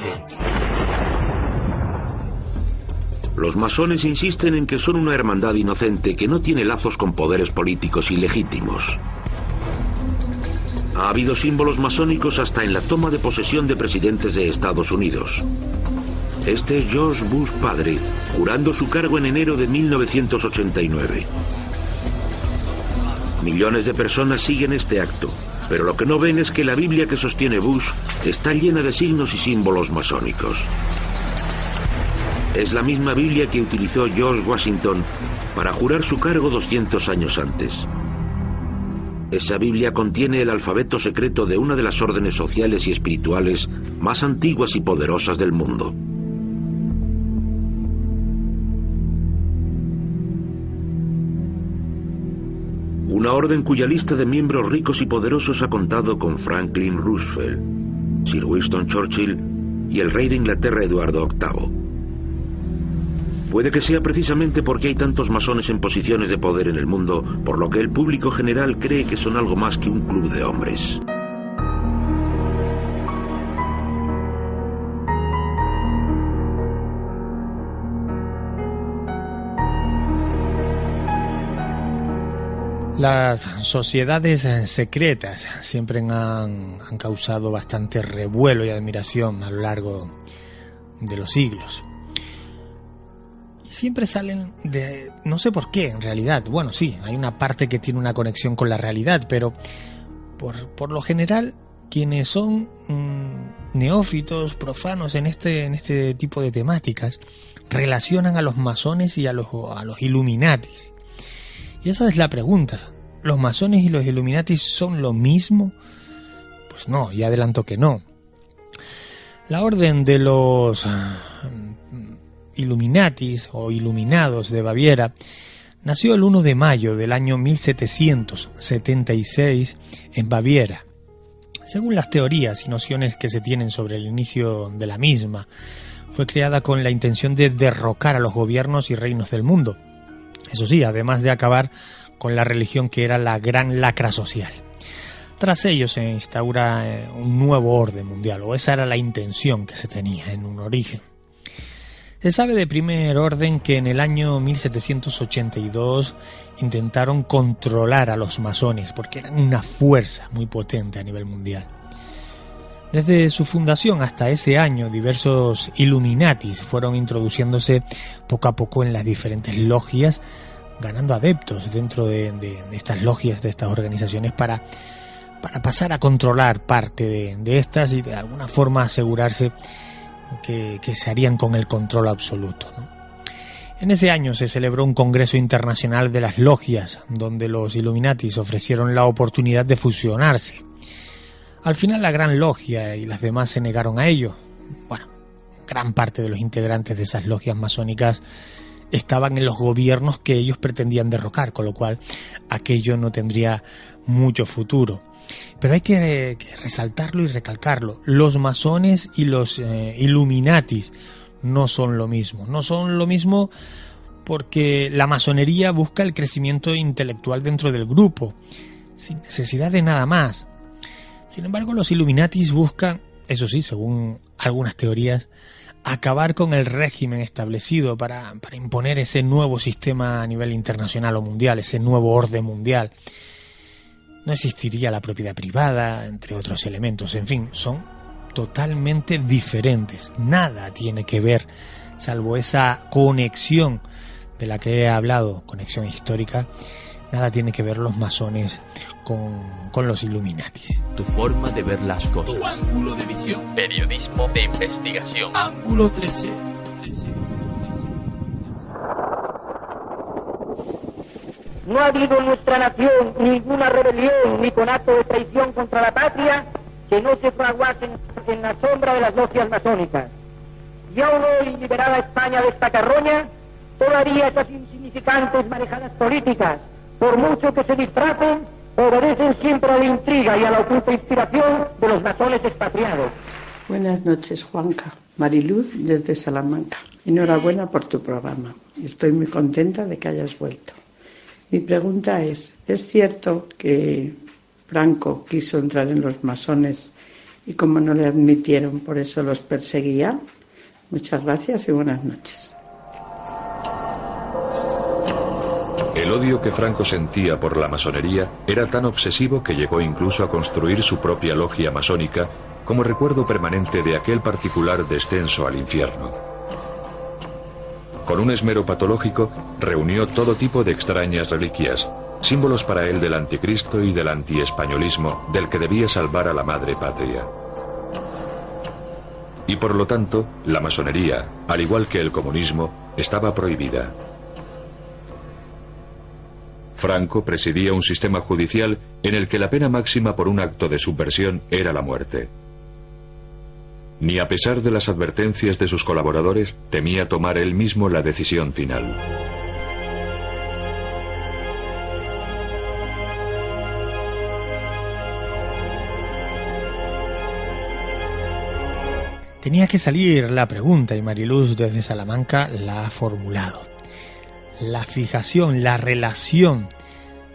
Los masones insisten en que son una hermandad inocente que no tiene lazos con poderes políticos ilegítimos. Ha habido símbolos masónicos hasta en la toma de posesión de presidentes de Estados Unidos. Este es George Bush padre, jurando su cargo en enero de 1989. Millones de personas siguen este acto, pero lo que no ven es que la Biblia que sostiene Bush está llena de signos y símbolos masónicos. Es la misma Biblia que utilizó George Washington para jurar su cargo 200 años antes. Esa Biblia contiene el alfabeto secreto de una de las órdenes sociales y espirituales más antiguas y poderosas del mundo. Una orden cuya lista de miembros ricos y poderosos ha contado con Franklin Roosevelt, Sir Winston Churchill y el rey de Inglaterra Eduardo VIII. Puede que sea precisamente porque hay tantos masones en posiciones de poder en el mundo, por lo que el público general cree que son algo más que un club de hombres. Las sociedades secretas siempre han causado bastante revuelo y admiración a lo largo de los siglos. Y siempre salen de... no sé por qué, en realidad. Bueno, sí, hay una parte que tiene una conexión con la realidad, pero por lo general quienes son neófitos, profanos en este tipo de temáticas, relacionan a los masones y a los Illuminatis. Y esa es la pregunta. ¿Los masones y los Illuminatis son lo mismo? Pues no, ya adelanto que no. La orden de los Illuminatis o Iluminados de Baviera nació el 1 de mayo del año 1776 en Baviera. Según las teorías y nociones que se tienen sobre el inicio de la misma, fue creada con la intención de derrocar a los gobiernos y reinos del mundo. Eso sí, además de acabar con la religión que era la gran lacra social. Tras ello se instaura un nuevo orden mundial, o esa era la intención que se tenía en un origen. Se sabe de primer orden que en el año 1782 intentaron controlar a los masones porque eran una fuerza muy potente a nivel mundial. Desde su fundación hasta ese año, diversos Illuminatis fueron introduciéndose poco a poco en las diferentes logias, ganando adeptos dentro de estas logias, de estas organizaciones, para pasar a controlar parte de estas y de alguna forma asegurarse que se harían con el control absoluto, ¿no? En ese año se celebró un congreso internacional de las logias, donde los Illuminatis ofrecieron la oportunidad de fusionarse. Al final la Gran Logia y las demás se negaron a ello. Bueno, gran parte de los integrantes de esas logias masónicas estaban en los gobiernos que ellos pretendían derrocar, con lo cual aquello no tendría mucho futuro. Pero hay que resaltarlo y recalcarlo. Los masones y los Illuminatis no son lo mismo. No son lo mismo porque la masonería busca el crecimiento intelectual dentro del grupo, sin necesidad de nada más. Sin embargo, los Illuminatis buscan, eso sí, según algunas teorías, acabar con el régimen establecido para imponer ese nuevo sistema a nivel internacional o mundial, ese nuevo orden mundial. No existiría la propiedad privada, entre otros elementos. En fin, son totalmente diferentes. Nada tiene que ver, salvo esa conexión de la que he hablado, conexión histórica, nada tiene que ver los masones con los Illuminatis. Tu forma de ver las cosas. Tu ángulo de visión. Periodismo de investigación. Ángulo 13. No ha habido en nuestra nación ninguna rebelión ni conato de traición contra la patria que no se fraguase en la sombra de las logias masónicas. Y aún hoy, liberada España de esta carroña, todavía esas insignificantes marejadas políticas, por mucho que se disfracen, obedecen siempre a la intriga y a la oculta inspiración de los masones expatriados. Buenas noches, Juanca. Mariluz, desde Salamanca. Enhorabuena por tu programa. Estoy muy contenta de que hayas vuelto. Mi pregunta es cierto que Franco quiso entrar en los masones y como no le admitieron, por eso los perseguía? Muchas gracias y buenas noches. El odio que Franco sentía por la masonería era tan obsesivo que llegó incluso a construir su propia logia masónica como recuerdo permanente de aquel particular descenso al infierno. Con un esmero patológico, reunió todo tipo de extrañas reliquias, símbolos para él del anticristo y del antiespañolismo del que debía salvar a la madre patria. Y por lo tanto, la masonería, al igual que el comunismo, estaba prohibida. Franco presidía un sistema judicial en el que la pena máxima por un acto de subversión era la muerte. Ni a pesar de las advertencias de sus colaboradores, temía tomar él mismo la decisión final. Tenía que salir la pregunta y Mariluz desde Salamanca la ha formulado. La fijación, la relación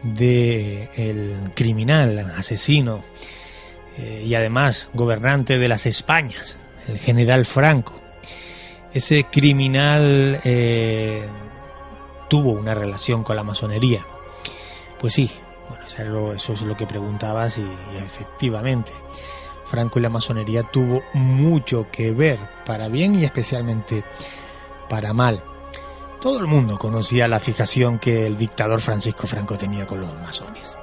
del criminal, asesino y además gobernante de las Españas, el general Franco. Ese criminal tuvo una relación con la masonería. Pues sí, bueno, eso es lo que preguntabas y efectivamente Franco y la masonería tuvo mucho que ver, para bien y especialmente para mal. Todo el mundo conocía la fijación que el dictador Francisco Franco tenía con los masones.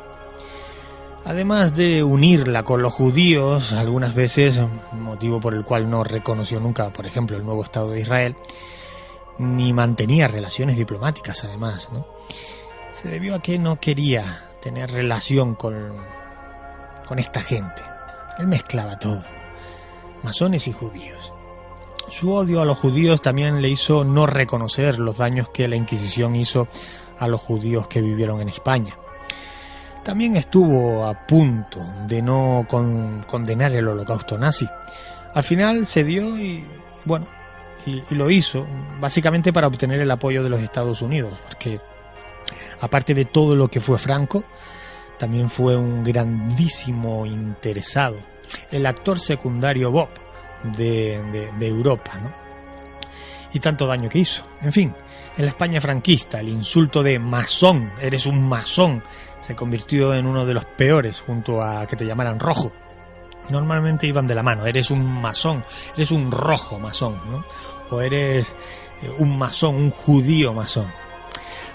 Además de unirla con los judíos, algunas veces, motivo por el cual no reconoció nunca, por ejemplo, el nuevo Estado de Israel, ni mantenía relaciones diplomáticas, además, ¿no? Se debió a que no quería tener relación con esta gente. Él mezclaba todo, masones y judíos. Su odio a los judíos también le hizo no reconocer los daños que la Inquisición hizo a los judíos que vivieron en España. También estuvo a punto de no condenar el holocausto nazi. Al final cedió y lo hizo, básicamente para obtener el apoyo de los Estados Unidos, porque aparte de todo lo que fue Franco, también fue un grandísimo interesado, el actor secundario Bob de Europa, ¿no? Y tanto daño que hizo. En fin, en la España franquista, el insulto de masón, eres un masón, se convirtió en uno de los peores, junto a que te llamaran rojo. Normalmente iban de la mano, eres un masón, eres un rojo masón, ¿no? O eres un masón, un judío masón.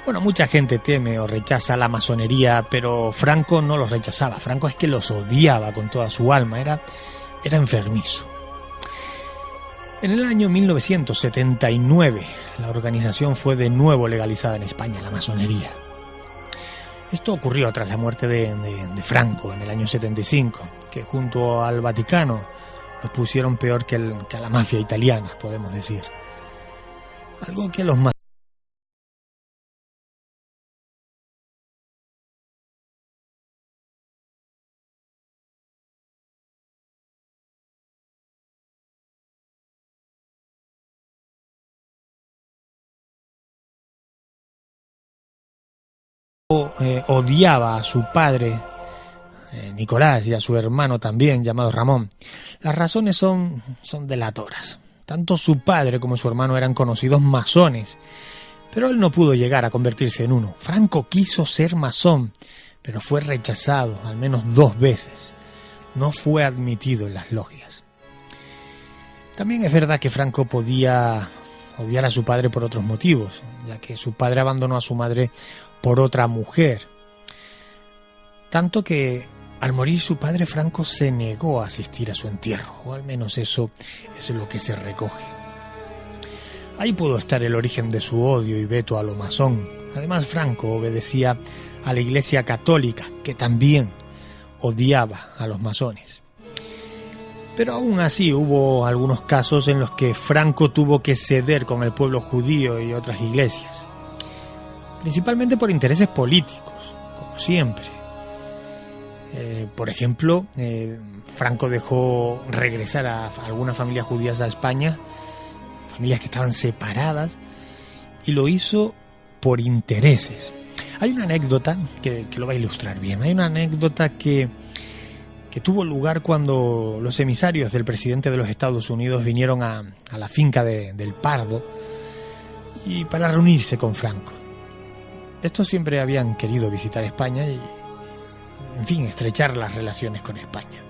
Bueno, mucha gente teme o rechaza la masonería, pero Franco no los rechazaba. Franco es que los odiaba con toda su alma, era enfermizo. En el año 1979, la organización fue de nuevo legalizada en España, la masonería. Esto ocurrió tras la muerte de Franco en el año 75, que junto al Vaticano los pusieron peor que a la mafia italiana, podemos decir. Algo que los odiaba a su padre Nicolás y a su hermano también, llamado Ramón. Las razones son delatoras. Tanto su padre como su hermano eran conocidos masones, pero él no pudo llegar a convertirse en uno. Franco quiso ser masón, pero fue rechazado al menos 2 veces. No fue admitido en las logias. También es verdad que Franco podía odiar a su padre por otros motivos, ya que su padre abandonó a su madre por otra mujer. Tanto que al morir su padre, Franco se negó a asistir a su entierro, o al menos eso es lo que se recoge. Ahí pudo estar el origen de su odio y veto a lo masón. Además, Franco obedecía a la Iglesia Católica, que también odiaba a los masones. Pero aún así hubo algunos casos en los que Franco tuvo que ceder con el pueblo judío y otras iglesias, principalmente por intereses políticos, como siempre. Por ejemplo, Franco dejó regresar a algunas familias judías a España, familias que estaban separadas, y lo hizo por intereses. Hay una anécdota que lo va a ilustrar bien. Hay una anécdota que tuvo lugar cuando los emisarios del presidente de los Estados Unidos vinieron a la finca del Pardo y para reunirse con Franco. Estos siempre habían querido visitar España y, en fin, estrechar las relaciones con España.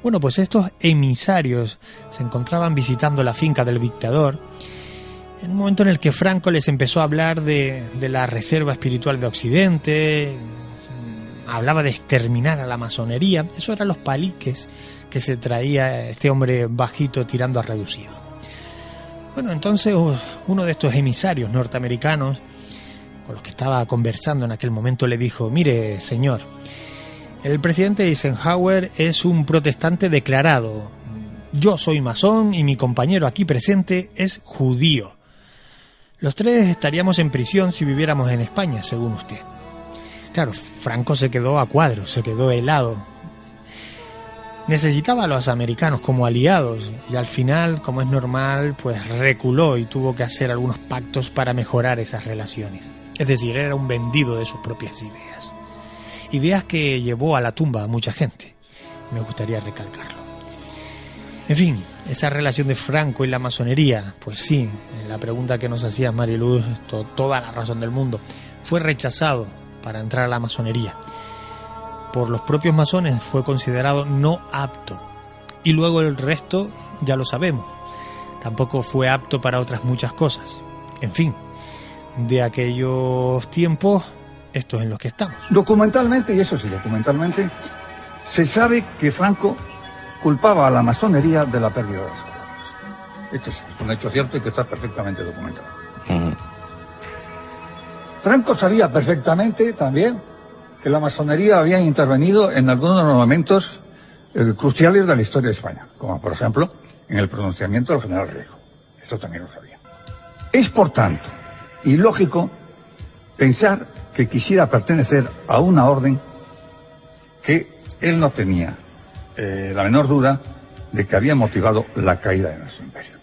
Bueno, pues estos emisarios se encontraban visitando la finca del dictador en un momento en el que Franco les empezó a hablar de la reserva espiritual de Occidente, hablaba de exterminar a la masonería. Eso eran los paliques que se traía este hombre bajito tirando a reducido. Bueno, entonces uno de estos emisarios norteamericanos con los que estaba conversando en aquel momento le dijo: mire, señor, el presidente Eisenhower es un protestante declarado. Yo soy masón y mi compañero aquí presente es judío. Los 3 estaríamos en prisión si viviéramos en España, según usted. Claro, Franco se quedó a cuadros, se quedó helado. Necesitaba a los americanos como aliados y al final, como es normal, pues reculó y tuvo que hacer algunos pactos para mejorar esas relaciones. Es decir, era un vendido de sus propias ideas. Ideas que llevó a la tumba a mucha gente. Me gustaría recalcarlo. En fin, esa relación de Franco y la masonería, pues sí, la pregunta que nos hacía Mariluz, toda la razón del mundo, fue rechazado para entrar a la masonería. Por los propios masones fue considerado no apto. Y luego el resto ya lo sabemos. Tampoco fue apto para otras muchas cosas. En fin, de aquellos tiempos, esto es en los que estamos. Documentalmente, y eso sí, documentalmente, Se sabe que Franco culpaba a la masonería de la pérdida de las colonias. Este es un hecho cierto y que está perfectamente documentado. Franco sabía perfectamente también que la masonería había intervenido en algunos de los momentos cruciales de la historia de España, como por ejemplo en el pronunciamiento del general Riesco. Eso también lo sabía. Es por tanto ilógico pensar que quisiera pertenecer a una orden que él no tenía la menor duda de que había motivado la caída de nuestro imperio.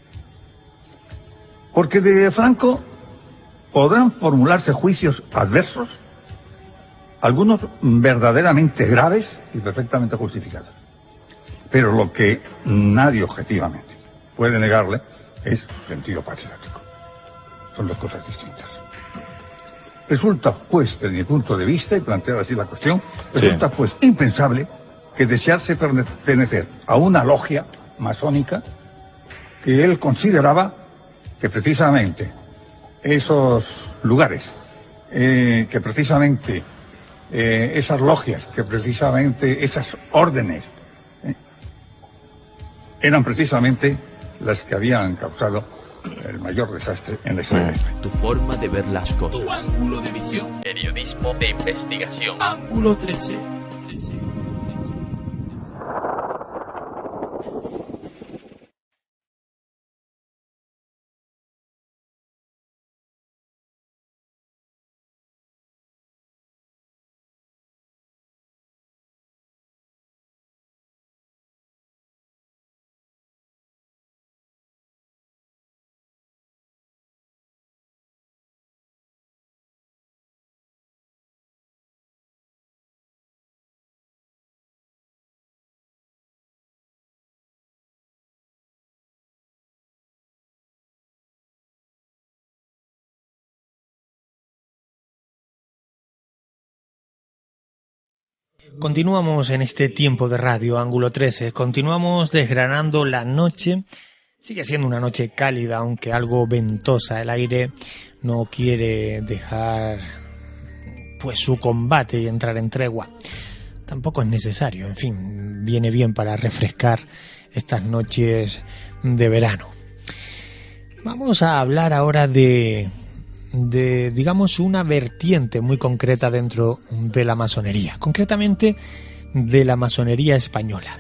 Porque de Franco podrán formularse juicios adversos, algunos verdaderamente graves y perfectamente justificados. Pero lo que nadie objetivamente puede negarle es su sentido patriótico. Son dos cosas distintas. Resulta, pues, desde mi punto de vista, y plantear así la cuestión, resulta, pues, impensable que desearse pertenecer a una logia masónica que él consideraba que precisamente esos lugares, que precisamente esas logias, que precisamente esas órdenes, eran precisamente las que habían causado el mayor desastre en la historia de España. Tu forma de ver las cosas. Tu ángulo de visión. Periodismo de investigación. Ángulo 13. Continuamos en este tiempo de radio, Ángulo 13. Continuamos desgranando la noche. Sigue siendo una noche cálida, aunque algo ventosa. El aire no quiere dejar pues su combate y entrar en tregua. Tampoco es necesario. En fin, viene bien para refrescar estas noches de verano. Vamos a hablar ahora de digamos, una vertiente muy concreta dentro de la masonería, concretamente de la masonería española.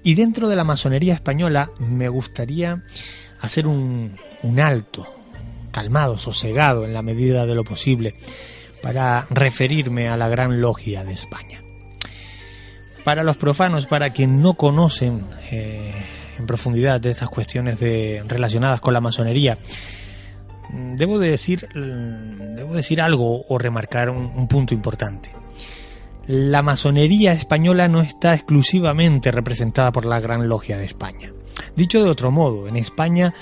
Y dentro de la masonería española me gustaría hacer un alto, calmado, sosegado en la medida de lo posible, para referirme a la Gran Logia de España. Para los profanos, para quienes no conocen en profundidad de esas cuestiones relacionadas con la masonería, Debo decir algo o remarcar un punto importante. La masonería española no está exclusivamente representada por la Gran Logia de España. Dicho de otro modo, en España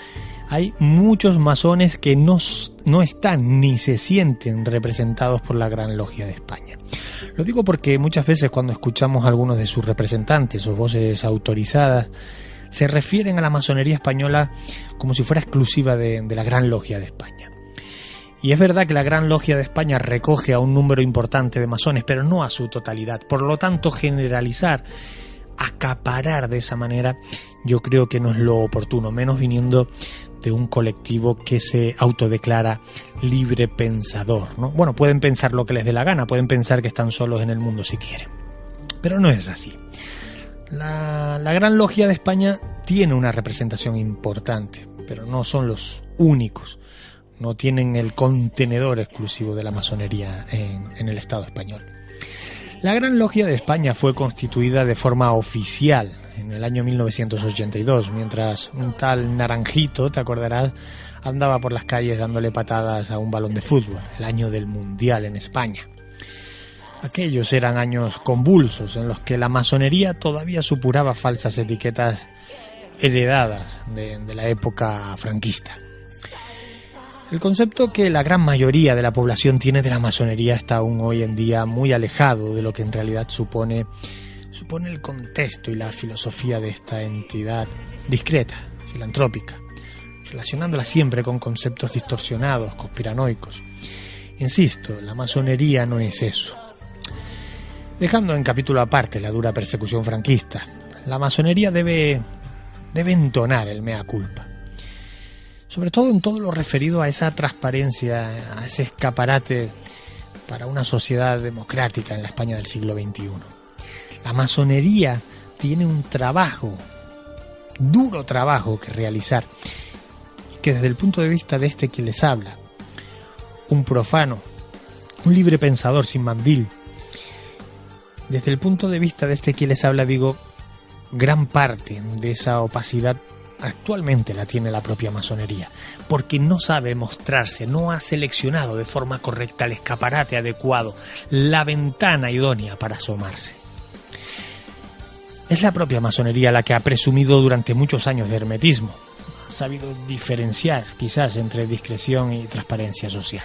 hay muchos masones que no están ni se sienten representados por la Gran Logia de España. Lo digo porque muchas veces cuando escuchamos a algunos de sus representantes o voces autorizadas, se refieren a la masonería española como si fuera exclusiva de la Gran Logia de España. Y es verdad que la Gran Logia de España recoge a un número importante de masones, pero no a su totalidad. Por lo tanto, generalizar, acaparar de esa manera, yo creo que no es lo oportuno, menos viniendo de un colectivo que se autodeclara libre pensador, ¿no? Bueno, pueden pensar lo que les dé la gana, pueden pensar que están solos en el mundo si quieren, pero no es así. La Gran Logia de España tiene una representación importante, pero no son los únicos. No tienen el contenedor exclusivo de la masonería en el Estado español. La Gran Logia de España fue constituida de forma oficial en el año 1982, mientras un tal Naranjito, te acordarás, andaba por las calles dándole patadas a un balón de fútbol, el año del Mundial en España. Aquellos eran años convulsos en los que la masonería todavía supuraba falsas etiquetas heredadas de la época franquista. El concepto que la gran mayoría de la población tiene de la masonería está aún hoy en día muy alejado de lo que en realidad supone el contexto y la filosofía de esta entidad discreta, filantrópica, relacionándola siempre con conceptos distorsionados, conspiranoicos. Insisto, la masonería no es eso. Dejando en capítulo aparte la dura persecución franquista, la masonería debe entonar el mea culpa. Sobre todo en todo lo referido a esa transparencia, a ese escaparate para una sociedad democrática en la España del siglo XXI. La masonería tiene un duro trabajo que realizar, y que desde el punto de vista de este que les habla, un profano, un libre pensador sin mandil, desde el punto de vista de este que les habla, digo, gran parte de esa opacidad actualmente la tiene la propia masonería, porque no sabe mostrarse, no ha seleccionado de forma correcta el escaparate adecuado, la ventana idónea para asomarse. Es la propia masonería la que ha presumido durante muchos años de hermetismo, ha sabido diferenciar quizás entre discreción y transparencia social.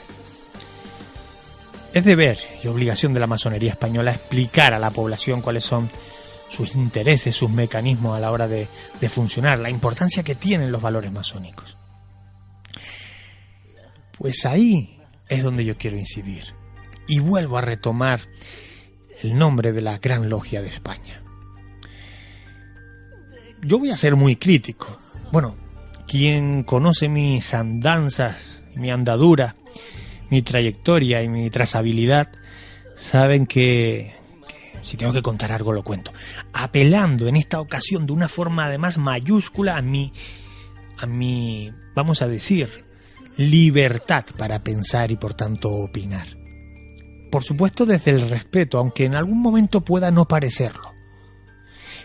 Es deber y obligación de la masonería española explicar a la población cuáles son sus intereses, sus mecanismos a la hora de funcionar, la importancia que tienen los valores masónicos. Pues ahí es donde yo quiero incidir, y vuelvo a retomar el nombre de la Gran Logia de España. Yo voy a ser muy crítico. Bueno, quien conoce mis andanzas, mi andadura, mi trayectoria y mi trazabilidad, saben que si tengo que contar algo lo cuento, apelando en esta ocasión de una forma además mayúscula a mi, vamos a decir, libertad para pensar y por tanto opinar. Por supuesto desde el respeto, aunque en algún momento pueda no parecerlo.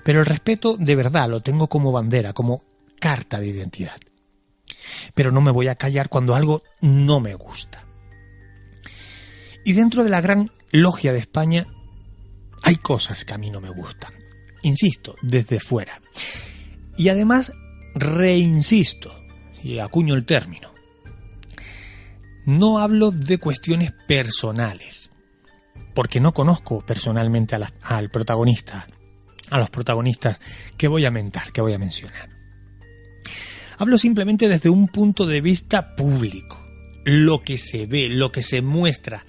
Pero el respeto de verdad lo tengo como bandera, como carta de identidad. Pero no me voy a callar cuando algo no me gusta. Y dentro de la Gran Logia de España hay cosas que a mí no me gustan. Insisto, desde fuera. Y además reinsisto, y acuño el término. No hablo de cuestiones personales, porque no conozco personalmente al protagonista, a los protagonistas que voy a mencionar. Hablo simplemente desde un punto de vista público, lo que se ve, lo que se muestra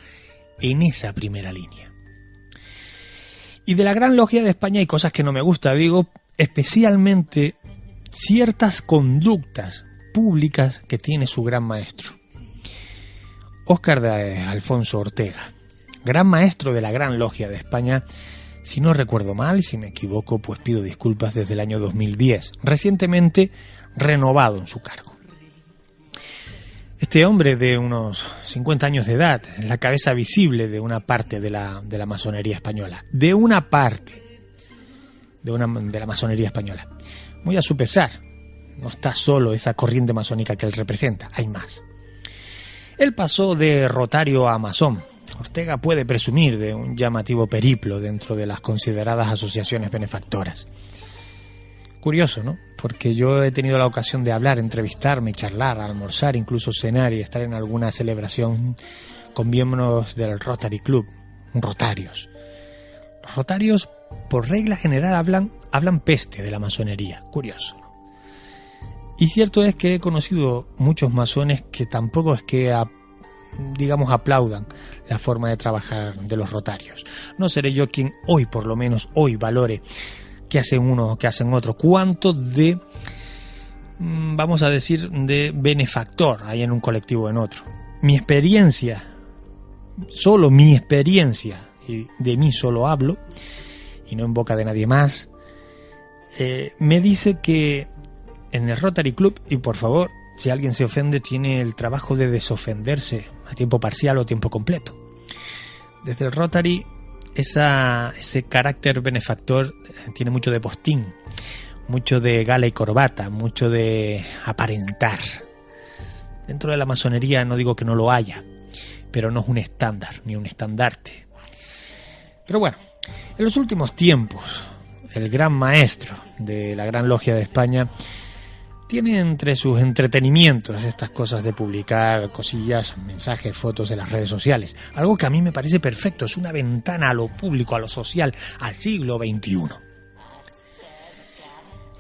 en esa primera línea. Y de la Gran Logia de España hay cosas que no me gustan, digo, especialmente ciertas conductas públicas que tiene su gran maestro. Óscar de Alfonso Ortega, gran maestro de la Gran Logia de España. Si no recuerdo mal, si me equivoco, pues pido disculpas, desde el año 2010, recientemente renovado en su cargo. Este hombre de unos 50 años de edad es la cabeza visible de una parte de la masonería española. De una parte de la masonería española. Muy a su pesar, no está solo esa corriente masónica que él representa, hay más. Él pasó de rotario a masón. Ortega puede presumir de un llamativo periplo dentro de las consideradas asociaciones benefactoras. Curioso, ¿no? Porque yo he tenido la ocasión de hablar, entrevistarme, charlar, almorzar, incluso cenar y estar en alguna celebración con miembros del Rotary Club, rotarios. Los rotarios, por regla general, hablan peste de la masonería. Curioso, ¿no? Y cierto es que he conocido muchos masones que tampoco es que aplaudan la forma de trabajar de los rotarios. No seré yo quien hoy, por lo menos hoy, valore qué hacen unos o qué hacen otros, cuánto de, vamos a decir, de benefactor hay en un colectivo o en otro. Mi experiencia, solo mi experiencia, y de mí solo hablo, y no en boca de nadie más, me dice que en el Rotary Club, y por favor, si alguien se ofende, tiene el trabajo de desofenderse a tiempo parcial o tiempo completo. Desde el Rotary, ese carácter benefactor tiene mucho de postín, mucho de gala y corbata, mucho de aparentar. Dentro de la masonería no digo que no lo haya, pero no es un estándar ni un estandarte. Pero bueno, en los últimos tiempos, el gran maestro de la Gran Logia de España tiene entre sus entretenimientos estas cosas de publicar cosillas, mensajes, fotos en las redes sociales. Algo que a mí me parece perfecto, es una ventana a lo público, a lo social, al siglo XXI.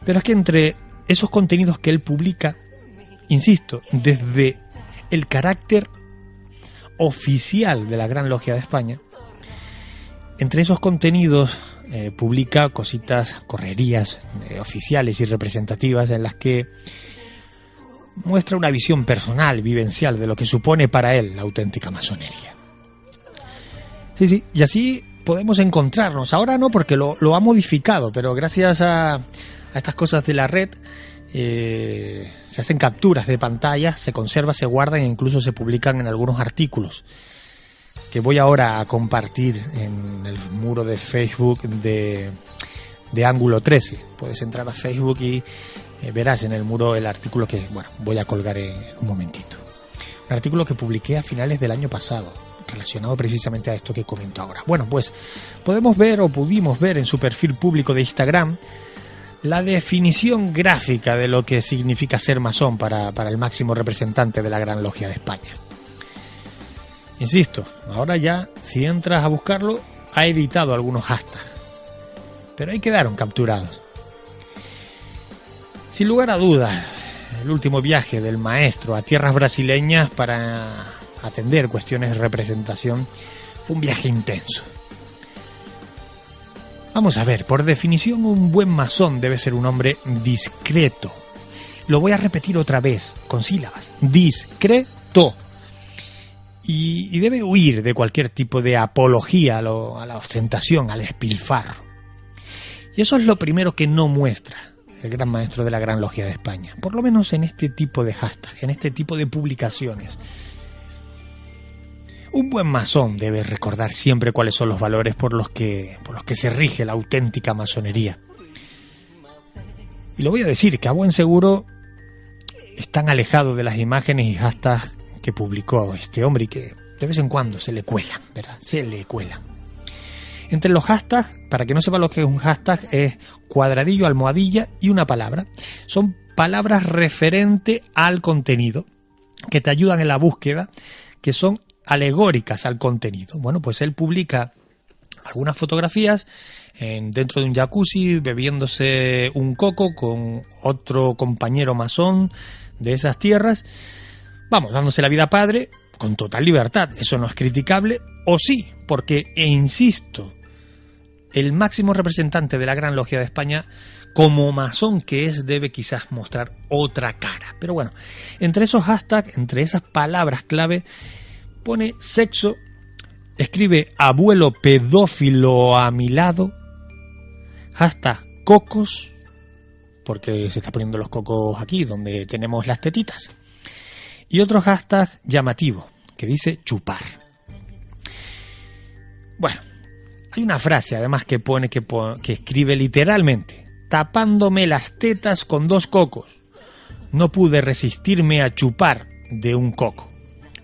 Pero es que entre esos contenidos que él publica, insisto, desde el carácter oficial de la Gran Logia de España, Entre esos contenidos publica cositas, correrías oficiales y representativas en las que muestra una visión personal, vivencial de lo que supone para él la auténtica masonería. Sí, y así podemos encontrarnos. Ahora no, porque lo ha modificado, pero gracias a estas cosas de la red se hacen capturas de pantalla, se conservan, se guardan e incluso se publican en algunos artículos que voy ahora a compartir en el muro de Facebook de Ángulo 13. Puedes entrar a Facebook y verás en el muro el artículo que voy a colgar en un momentito. Un artículo que publiqué a finales del año pasado, relacionado precisamente a esto que comento ahora. Bueno, pues pudimos ver en su perfil público de Instagram la definición gráfica de lo que significa ser masón para el máximo representante de la Gran Logia de España. Insisto, ahora ya, si entras a buscarlo, ha editado algunos hashtags, pero ahí quedaron capturados. Sin lugar a dudas, el último viaje del maestro a tierras brasileñas para atender cuestiones de representación fue un viaje intenso. Vamos a ver, por definición un buen masón debe ser un hombre discreto. Lo voy a repetir otra vez, con sílabas, discreto. Y debe huir de cualquier tipo de apología a la ostentación, al despilfarro. Y eso es lo primero que no muestra el gran maestro de la Gran Logia de España, por lo menos en este tipo de hashtags, en este tipo de publicaciones. Un buen masón debe recordar siempre cuáles son los valores por los que se rige la auténtica masonería. Y lo voy a decir, que a buen seguro están alejados de las imágenes y hashtags que publicó este hombre y que de vez en cuando se le cuelan, ¿verdad? Se le cuelan. Entre los hashtags, para que no sepa lo que es un hashtag, es cuadradillo, almohadilla y una palabra. Son palabras referentes al contenido, que te ayudan en la búsqueda, que son alegóricas al contenido. Bueno, pues él publica algunas fotografías dentro de un jacuzzi, bebiéndose un coco con otro compañero masón de esas tierras. Vamos, dándose la vida padre con total libertad. Eso no es criticable, o sí, porque, insisto, el máximo representante de la Gran Logia de España, como masón que es, debe quizás mostrar otra cara. Pero bueno, entre esos hashtags, entre esas palabras clave, pone sexo, escribe abuelo pedófilo a mi lado, hashtag cocos, porque se está poniendo los cocos aquí donde tenemos las tetitas, y otro hashtag llamativo que dice chupar. Bueno, hay una frase además que pone que escribe literalmente: tapándome las tetas con 2 cocos, no pude resistirme a chupar de un coco.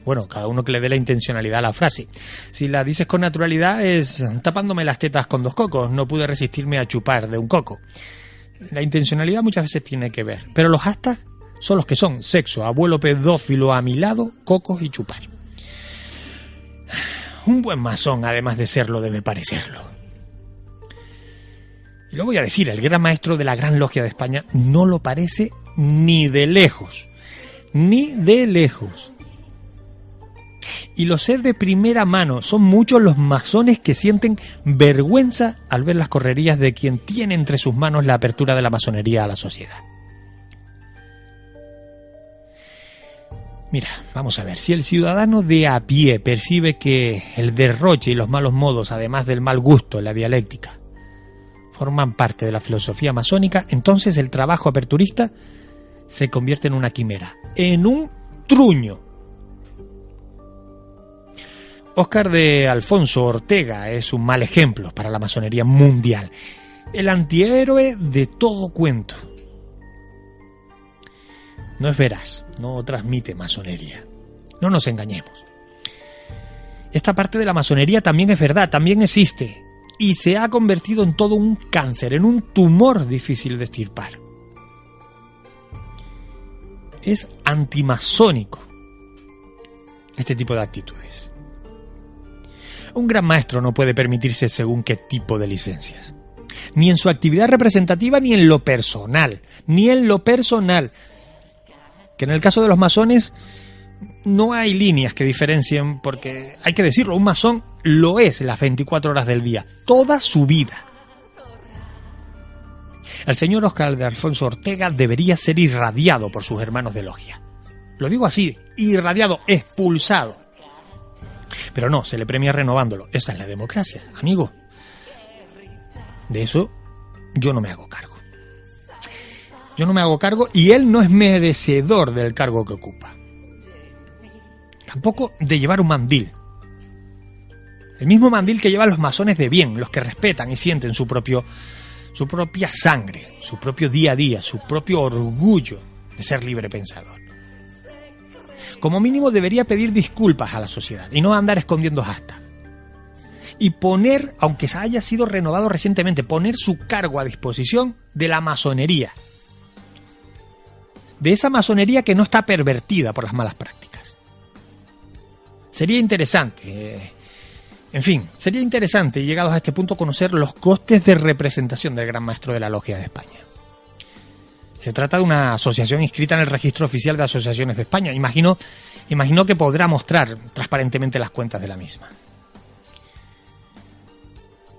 Bueno, cada uno que le dé la intencionalidad a la frase. Si la dices con naturalidad es tapándome las tetas con 2 cocos, no pude resistirme a chupar de un coco. La intencionalidad muchas veces tiene que ver, pero los hashtags son los que son: sexo, abuelo pedófilo a mi lado, cocos y chupar. Un buen masón, además de serlo, debe parecerlo. Y lo voy a decir, el gran maestro de la Gran Logia de España no lo parece ni de lejos. Ni de lejos. Y lo sé de primera mano, son muchos los masones que sienten vergüenza al ver las correrías de quien tiene entre sus manos la apertura de la masonería a la sociedad. Mira, vamos a ver, si el ciudadano de a pie percibe que el derroche y los malos modos, además del mal gusto en la dialéctica, forman parte de la filosofía masónica, entonces el trabajo aperturista se convierte en una quimera, en un truño. Óscar de Alfonso Ortega es un mal ejemplo para la masonería mundial, el antihéroe de todo cuento. No es veraz, no transmite masonería. No nos engañemos. Esta parte de la masonería también es verdad, también existe, y se ha convertido en todo un cáncer, en un tumor difícil de extirpar. Es antimasónico este tipo de actitudes. Un gran maestro no puede permitirse según qué tipo de licencias. Ni en su actividad representativa, ni en lo personal. Ni en lo personal. Que en el caso de los masones no hay líneas que diferencien, porque hay que decirlo, un masón lo es las 24 horas del día, toda su vida. El señor Óscar de Alfonso Ortega debería ser irradiado por sus hermanos de logia. Lo digo así, irradiado, expulsado. Pero no, se le premia renovándolo. Esta es la democracia, amigo. De eso yo no me hago cargo. Yo no me hago cargo y él no es merecedor del cargo que ocupa. Tampoco de llevar un mandil. El mismo mandil que llevan los masones de bien, los que respetan y sienten su propia sangre, su propio día a día, su propio orgullo de ser libre pensador. Como mínimo debería pedir disculpas a la sociedad y no andar escondiendo hasta. Y poner, aunque haya sido renovado recientemente, poner su cargo a disposición de la masonería. De esa masonería que no está pervertida por las malas prácticas. Sería interesante, sería interesante, llegados a este punto, conocer los costes de representación del Gran Maestro de la Logia de España. Se trata de una asociación inscrita en el Registro Oficial de Asociaciones de España. Imagino que podrá mostrar transparentemente las cuentas de la misma.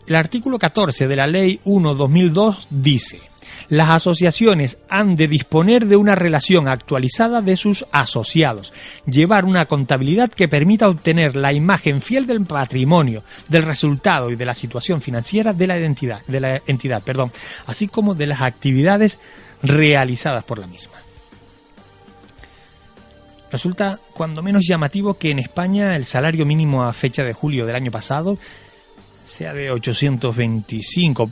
El artículo 14 de la Ley 1/2002 dice: las asociaciones han de disponer de una relación actualizada de sus asociados, llevar una contabilidad que permita obtener la imagen fiel del patrimonio, del resultado y de la situación financiera de la entidad, así como de las actividades realizadas por la misma. Resulta cuando menos llamativo que en España el salario mínimo a fecha de julio del año pasado sea de 825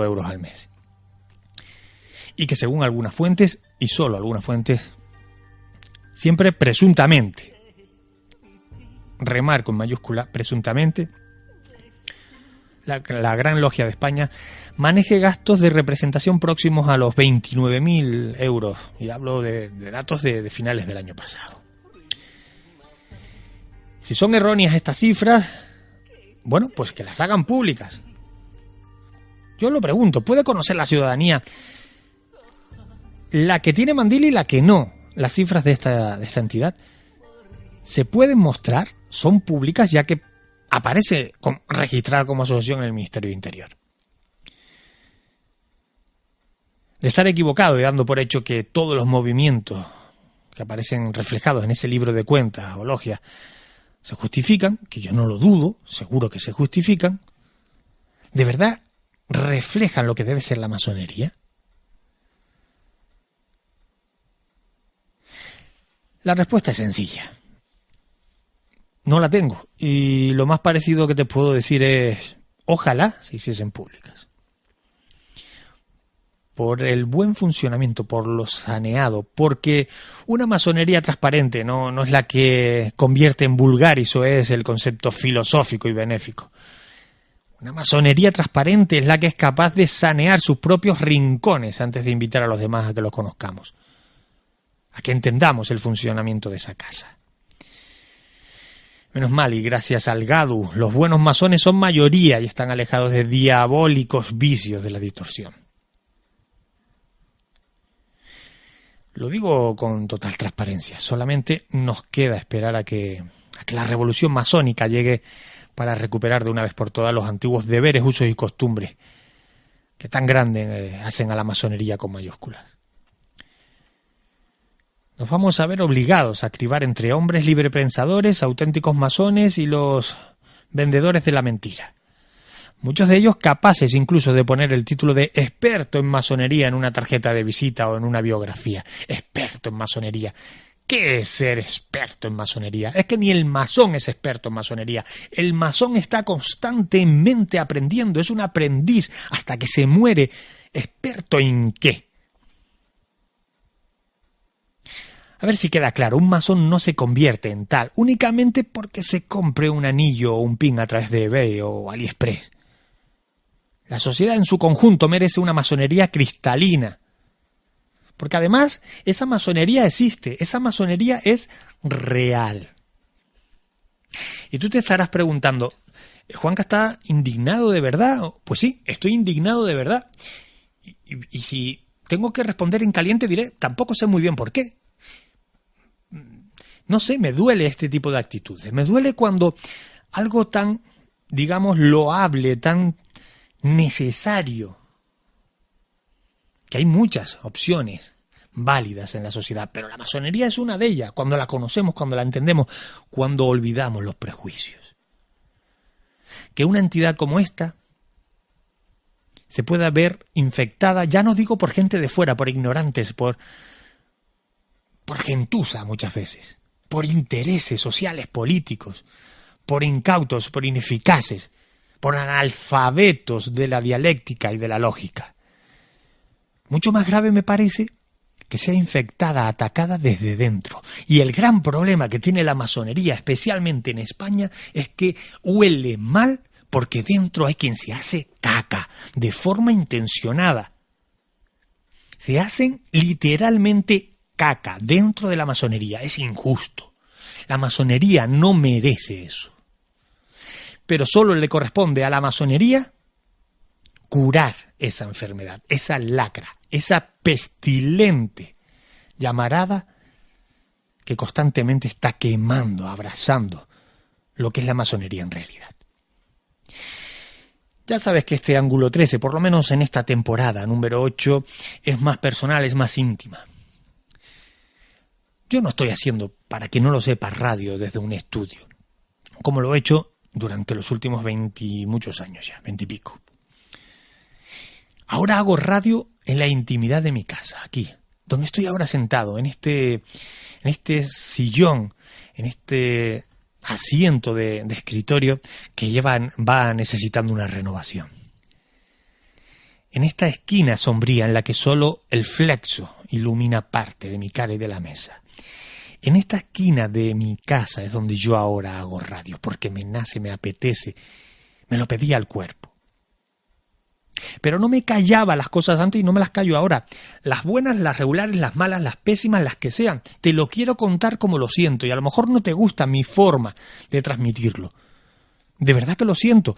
euros al mes. Y que según algunas fuentes, y solo algunas fuentes, siempre presuntamente, remarco en mayúscula, presuntamente, la Gran Logia de España maneje gastos de representación próximos a los 29.000 euros. Y hablo de datos de finales del año pasado. Si son erróneas estas cifras, bueno, pues que las hagan públicas. Yo lo pregunto, ¿puede conocer la ciudadanía, la que tiene mandil y la que no, las cifras de esta entidad? ¿Se pueden mostrar? ¿Son públicas ya que aparece registrada como asociación en el Ministerio de Interior? De estar equivocado y dando por hecho que todos los movimientos que aparecen reflejados en ese libro de cuentas o logia se justifican, que yo no lo dudo, seguro que se justifican, ¿de verdad reflejan lo que debe ser la masonería? La respuesta es sencilla. No la tengo. Y lo más parecido que te puedo decir es: ojalá se hiciesen públicas. Por el buen funcionamiento, por lo saneado, porque una masonería transparente no es la que convierte en vulgaris, o es el concepto filosófico y benéfico. Una masonería transparente es la que es capaz de sanear sus propios rincones antes de invitar a los demás a que los conozcamos, a que entendamos el funcionamiento de esa casa. Menos mal, y gracias al GADU, los buenos masones son mayoría y están alejados de diabólicos vicios de la distorsión. Lo digo con total transparencia, solamente nos queda esperar a que la revolución masónica llegue para recuperar de una vez por todas los antiguos deberes, usos y costumbres que tan grande hacen a la masonería con mayúsculas. Nos vamos a ver obligados a cribar entre hombres librepensadores, auténticos masones y los vendedores de la mentira. Muchos de ellos capaces incluso de poner el título de experto en masonería en una tarjeta de visita o en una biografía. Experto en masonería. ¿Qué es ser experto en masonería? Es que ni el masón es experto en masonería. El masón está constantemente aprendiendo, es un aprendiz hasta que se muere. ¿Experto en qué? A ver si queda claro, un masón no se convierte en tal únicamente porque se compre un anillo o un pin a través de eBay o AliExpress. La sociedad en su conjunto merece una masonería cristalina. Porque además, esa masonería existe, esa masonería es real. Y tú te estarás preguntando, ¿Juanca está indignado de verdad? Pues sí, estoy indignado de verdad. Y si tengo que responder en caliente, diré, tampoco sé muy bien por qué. No sé, me duele este tipo de actitudes. Me duele cuando algo tan, digamos, loable, tan necesario, que hay muchas opciones válidas en la sociedad, pero la masonería es una de ellas, cuando la conocemos, cuando la entendemos, cuando olvidamos los prejuicios. Que una entidad como esta se pueda ver infectada, ya no digo por gente de fuera, por ignorantes, por gentuza muchas veces, por intereses sociales, políticos, por incautos, por ineficaces, por analfabetos de la dialéctica y de la lógica. Mucho más grave me parece que sea infectada, atacada desde dentro. Y el gran problema que tiene la masonería, especialmente en España, es que huele mal porque dentro hay quien se hace caca, de forma intencionada. Se hacen literalmente caca dentro de la masonería. Es injusto. La masonería no merece eso. Pero solo le corresponde a la masonería curar esa enfermedad, esa lacra, esa pestilente llamarada que constantemente está quemando, abrasando lo que es la masonería en realidad. Ya sabes que este ángulo 13, por lo menos en esta temporada número 8, es más personal, es más íntima. Yo no estoy haciendo, para que no lo sepa, radio desde un estudio, como lo he hecho durante los últimos 20 y muchos años ya, 20 y pico. Ahora hago radio en la intimidad de mi casa, aquí, donde estoy ahora sentado, en este sillón, en este asiento de escritorio que va necesitando una renovación. En esta esquina sombría en la que solo el flexo ilumina parte de mi cara y de la mesa. En esta esquina de mi casa es donde yo ahora hago radio, porque me nace, me apetece, me lo pedía el cuerpo. Pero no me callaba las cosas antes y no me las callo ahora. Las buenas, las regulares, las malas, las pésimas, las que sean. Te lo quiero contar como lo siento y a lo mejor no te gusta mi forma de transmitirlo. De verdad que lo siento.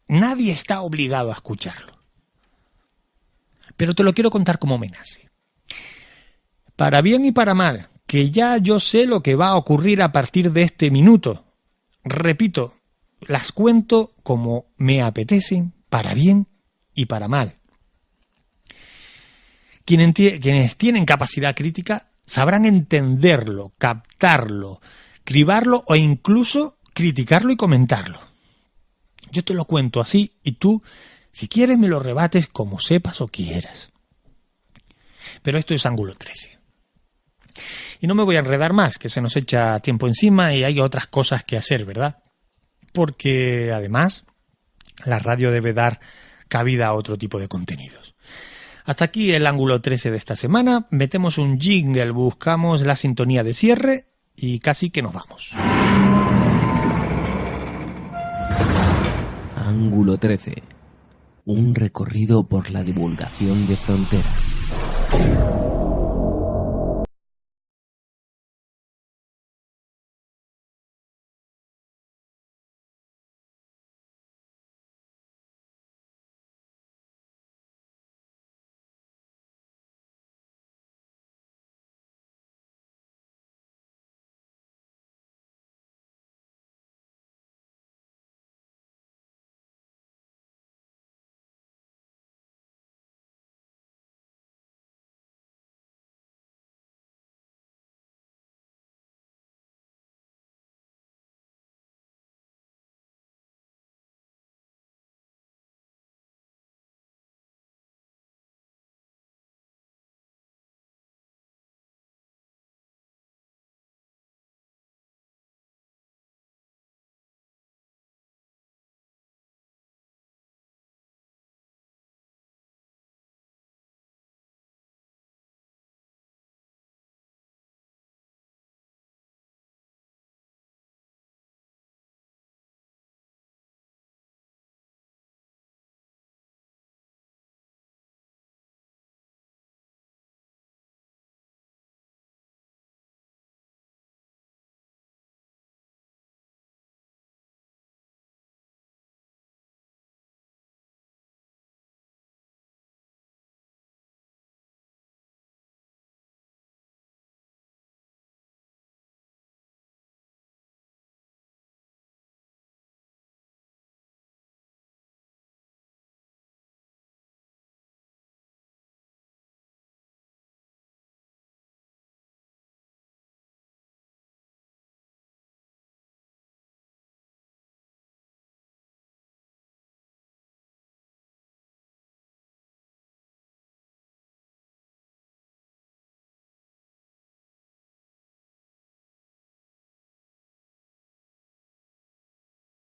Nadie está obligado a escucharlo. Pero te lo quiero contar como me nace. Para bien y para mal, que ya yo sé lo que va a ocurrir a partir de este minuto. Repito, las cuento como me apetecen, para bien y para mal. Quienes tienen capacidad crítica sabrán entenderlo, captarlo, cribarlo o incluso criticarlo y comentarlo. Yo te lo cuento así y tú, si quieres, me lo rebates como sepas o quieras. Pero esto es ángulo 13. Y no me voy a enredar más, que se nos echa tiempo encima y hay otras cosas que hacer, ¿verdad? Porque además la radio debe dar cabida a otro tipo de contenidos. Hasta aquí el ángulo 13 de esta semana. Metemos un jingle, buscamos la sintonía de cierre y casi que nos vamos. Ángulo 13. Un recorrido por la divulgación de fronteras.